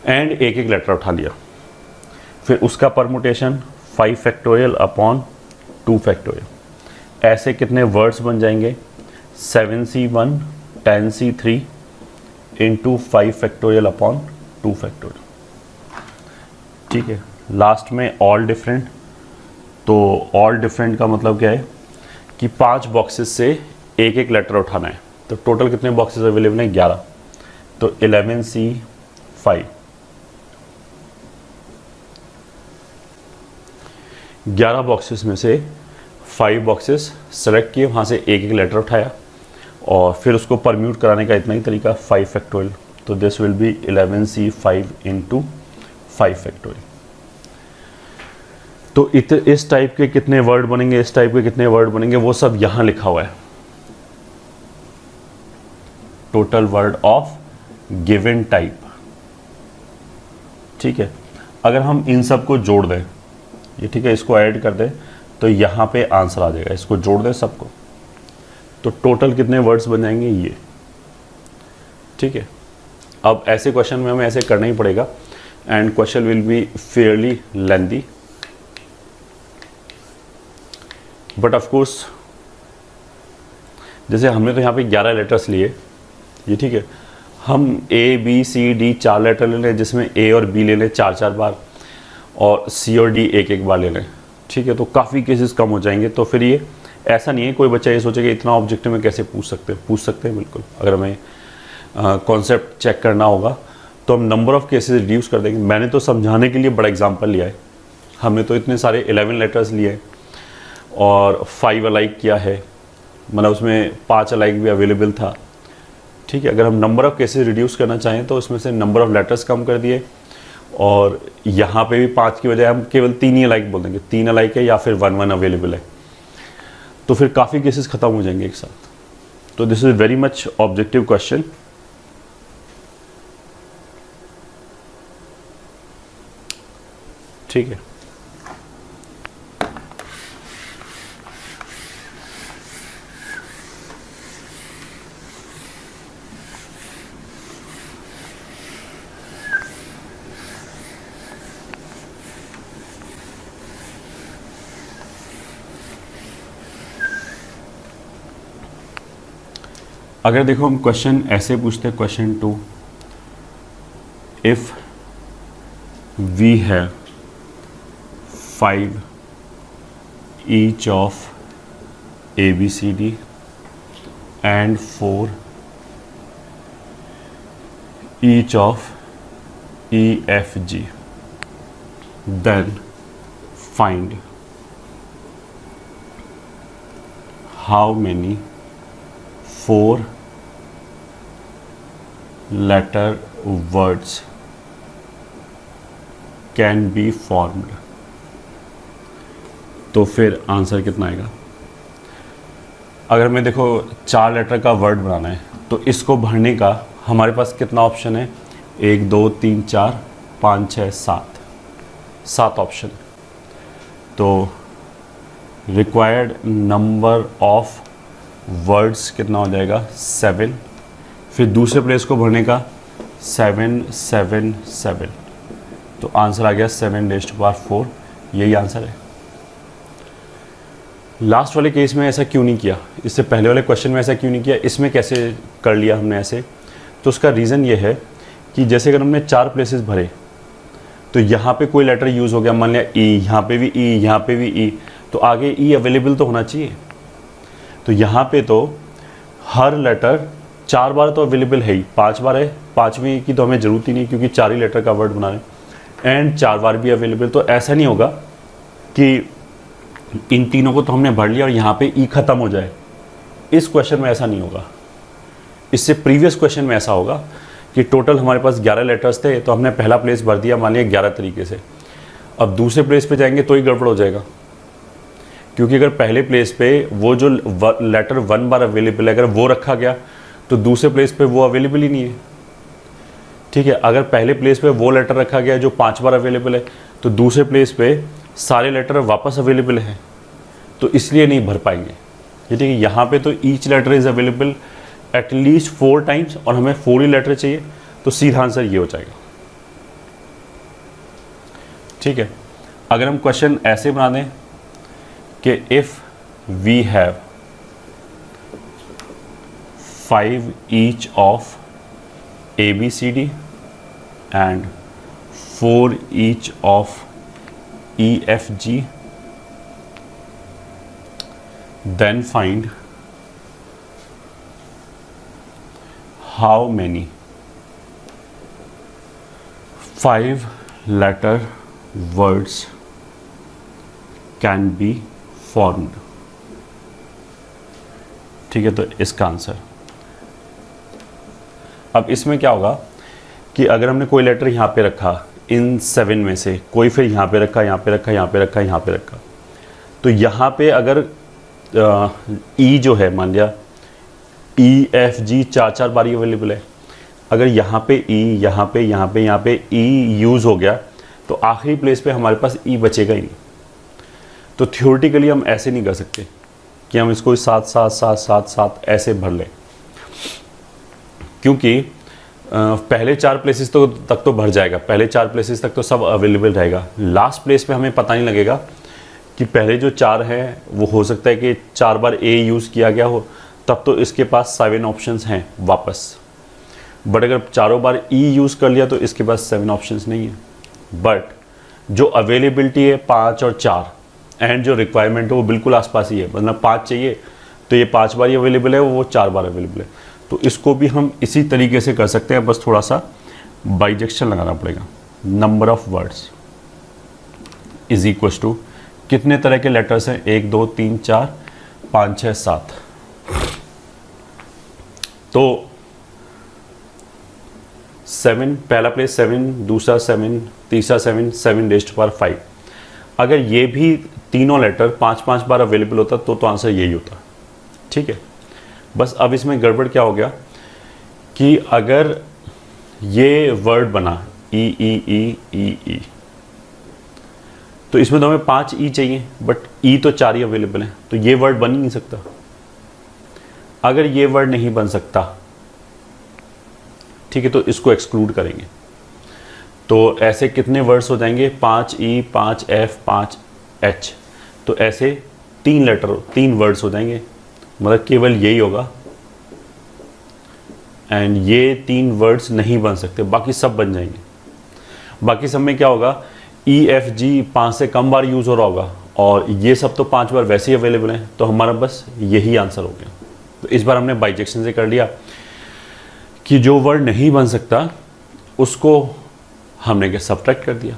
एंड एक एक लेटर उठा लिया। फिर उसका परमुटेशन 5 फैक्टोरियल अपॉन 2 फैक्टोरियल, ऐसे कितने वर्ड्स बन जाएंगे? 7c1 10c3 into 5 factorial upon 2 factorial. ठीक है, लास्ट में ऑल डिफरेंट, तो ऑल डिफरेंट का मतलब क्या है कि 5 बॉक्सेस से एक एक लेटर उठाना है, तो टोटल कितने बॉक्सेस अवेलेबल हैं? 11, तो 11c5, 11 बॉक्सेस में से 5 बॉक्सेस सेलेक्ट किए, वहाँ से एक एक लेटर उठाया और फिर उसको परम्यूट कराने का इतना ही तरीका, 5 फैक्टोरियल, तो this will be 11c5 into 5 factorial. तो इस टाइप के कितने वर्ड बनेंगे, इस टाइप के कितने वर्ड बनेंगे, वो सब यहाँ लिखा हुआ है। Total word of given type. ठीक है, अगर हम इन सब को जोड़ दें, ये ठीक है, इसको ऐड कर दें, तो यहाँ पे आंसर आ जाएगा। इसको जोड़ दें सबको, तो टोटल कितने वर्ड्स बन जाएंगे ये। ठीक है, अब ऐसे क्वेश्चन में हमें ऐसे करना ही पड़ेगा and question will be Fairlie lengthy, but of course जैसे हमने तो यहाँ पे 11 लेटर्स लिए, ये ठीक है, हम A B C D 4 letter ले लें, जिसमें A और B ले लें 4-4 बार और C और D एक एक बार ले लें। ठीक है, तो काफ़ी केसेस कम हो जाएंगे। तो फिर ये ऐसा नहीं है कोई बच्चा ये सोचेगा इतना ऑब्जेक्टिव में कैसे पूछ सकते हैं बिल्कुल। अगर हमें कॉन्सेप्ट चेक करना होगा तो हम नंबर ऑफ़ केसेस रिड्यूस कर देंगे। मैंने तो समझाने के लिए बड़ा एग्जाम्पल लिया है, हमने तो इतने सारे 11 लेटर्स लिए और 5 अलाइक किया है, मतलब उसमें 5 अलाइक भी अवेलेबल था। ठीक है, अगर हम नंबर ऑफ़ केसेस रिड्यूस करना चाहें तो उसमें से नंबर ऑफ़ लेटर्स कम कर दिए और यहाँ पे भी 5 की बजाय हम केवल 3 ही अलाइक बोल देंगे, 3 अलाइक है या फिर 1 अवेलेबल है, तो फिर काफ़ी केसेस ख़त्म हो जाएंगे एक साथ। तो this is very much objective question. ठीक है, अगर देखो हम क्वेश्चन ऐसे पूछते हैं, question 2, if we have 5 each of ABCD and 4 each of EFG, then find how many 4 letter words can be formed। तो फिर आंसर कितना आएगा? अगर मैं देखो 4 लेटर का वर्ड बनाना है तो इसको भरने का हमारे पास कितना ऑप्शन है? 1 2 3 4 5 6 7 ऑप्शन। तो रिक्वायर्ड नंबर ऑफ वर्ड्स कितना हो जाएगा? 7। फिर दूसरे प्लेस को भरने का 7 7 7, तो आंसर आ गया 7⁴। यही आंसर है। लास्ट वाले केस में ऐसा क्यों नहीं किया, इससे पहले वाले क्वेश्चन में ऐसा क्यों नहीं किया, इसमें कैसे कर लिया हमने ऐसे? तो उसका रीज़न ये है कि जैसे अगर हमने 4 प्लेसेस भरे तो यहाँ पे कोई लेटर यूज़ हो गया, मान लिया ई, यहाँ पे भी ई, यहाँ पे भी ई, तो आगे ई अवेलेबल तो होना चाहिए। तो यहाँ पे तो हर लेटर 4 बार तो अवेलेबल है ही, 5 बार है, 5वीं की तो हमें ज़रूरत ही नहीं क्योंकि 4 ही लेटर का वर्ड बना रहे हैं। एंड 4 बार भी अवेलेबल। तो ऐसा नहीं होगा कि इन तीनों को तो हमने भर लिया और यहाँ पे ई ख़त्म हो जाए। इस क्वेश्चन में ऐसा नहीं होगा। इससे प्रीवियस क्वेश्चन में ऐसा होगा कि टोटल हमारे पास 11 लेटर्स थे, तो हमने पहला प्लेस भर दिया मान लिया 11 तरीके से। अब दूसरे प्लेस पे जाएंगे तो ही गड़बड़ हो जाएगा, क्योंकि अगर पहले प्लेस पे वो जो लेटर 1 बार अवेलेबल है अगर वो रखा गया तो दूसरे प्लेस पे वो अवेलेबल ही नहीं है। ठीक है, अगर पहले प्लेस पे वो लेटर रखा गया जो 5 बार अवेलेबल है तो दूसरे प्लेस पे सारे लेटर वापस अवेलेबल हैं, तो इसलिए नहीं भर पाएंगे। ठीक है, यहाँ पे तो each letter is available at least 4 times और हमें 4 ही लेटर चाहिए, तो सीधा आंसर ये हो जाएगा। ठीक है, अगर हम क्वेश्चन ऐसे बना दें कि if we have 5 each of ABCD and 4 each of EFG, then find how many 5-letter words can be formed। ठीक है, तो इसका आंसर अब इसमें क्या होगा कि अगर हमने कोई लेटर यहाँ पे रखा इन 7 में से, कोई फिर यहाँ पे रखा, यहाँ पे रखा, यहाँ पे रखा, यहाँ पे रखा, तो यहाँ पे अगर ई जो है मान लिया EFG 4 बारी अवेलेबल है, अगर यहाँ पे ई, यहाँ पे, यहाँ पे, यहाँ पे ई यूज़ हो गया तो आखिरी प्लेस पे हमारे पास ई बचेगा ही नहीं। तो थियोरेटिकली हम ऐसे नहीं कर सकते कि हम इसको 7 7 7 7 7 ऐसे भर लें, क्योंकि पहले 4 प्लेसेस तक तो भर जाएगा, पहले 4 प्लेसेस तक तो सब अवेलेबल रहेगा। लास्ट प्लेस पे हमें पता नहीं लगेगा कि पहले जो 4 हैं वो हो सकता है कि 4 बार ए यूज़ किया गया हो, तब तो इसके पास 7 ऑप्शंस हैं वापस। बट अगर चारों बार ई यूज़ कर लिया तो इसके पास 7 ऑप्शंस नहीं है। बट जो अवेलेबिलिटी है 5 और 4 एंड जो रिक्वायरमेंट है वो बिल्कुल आसपास ही है, मतलब 5 चाहिए तो ये 5 बार ही अवेलेबल है, वो 4 बार अवेलेबल है। तो इसको भी हम इसी तरीके से कर सकते हैं, बस थोड़ा सा बाइजेक्शन लगाना पड़ेगा। Number of words is equal to कितने तरह के लेटर्स हैं, 1 2 3 4 5 6 7। तो 7 पहला प्लेस 7, दूसरा 7, तीसरा 7, 7 रेज़्ड टू पावर 5। अगर ये भी तीनों लेटर 5 बार अवेलेबल होता तो आंसर यही होता। ठीक है, बस अब इसमें गड़बड़ क्या हो गया कि अगर ये वर्ड बना ई ई ई ई ई, तो इसमें तो हमें 5 ई चाहिए, बट ई तो 4 ही अवेलेबल है, तो ये वर्ड बन ही नहीं सकता। अगर ये वर्ड नहीं बन सकता, ठीक है, तो इसको एक्सक्लूड करेंगे। तो ऐसे कितने वर्ड्स हो जाएंगे, 5 ई 5 एफ 5 एच, तो ऐसे 3 वर्ड्स हो जाएंगे, मतलब केवल यही होगा एंड ये 3 वर्ड्स नहीं बन सकते, बाकी सब बन जाएंगे। बाकी सब में क्या होगा, EFG 5 से कम बार यूज़ हो रहा होगा और ये सब तो 5 बार वैसे ही अवेलेबल हैं, तो हमारा बस यही आंसर हो गया। तो इस बार हमने बाइजेक्शन से कर लिया कि जो वर्ड नहीं बन सकता उसको हमने क्या सब्ट्रैक्ट कर दिया।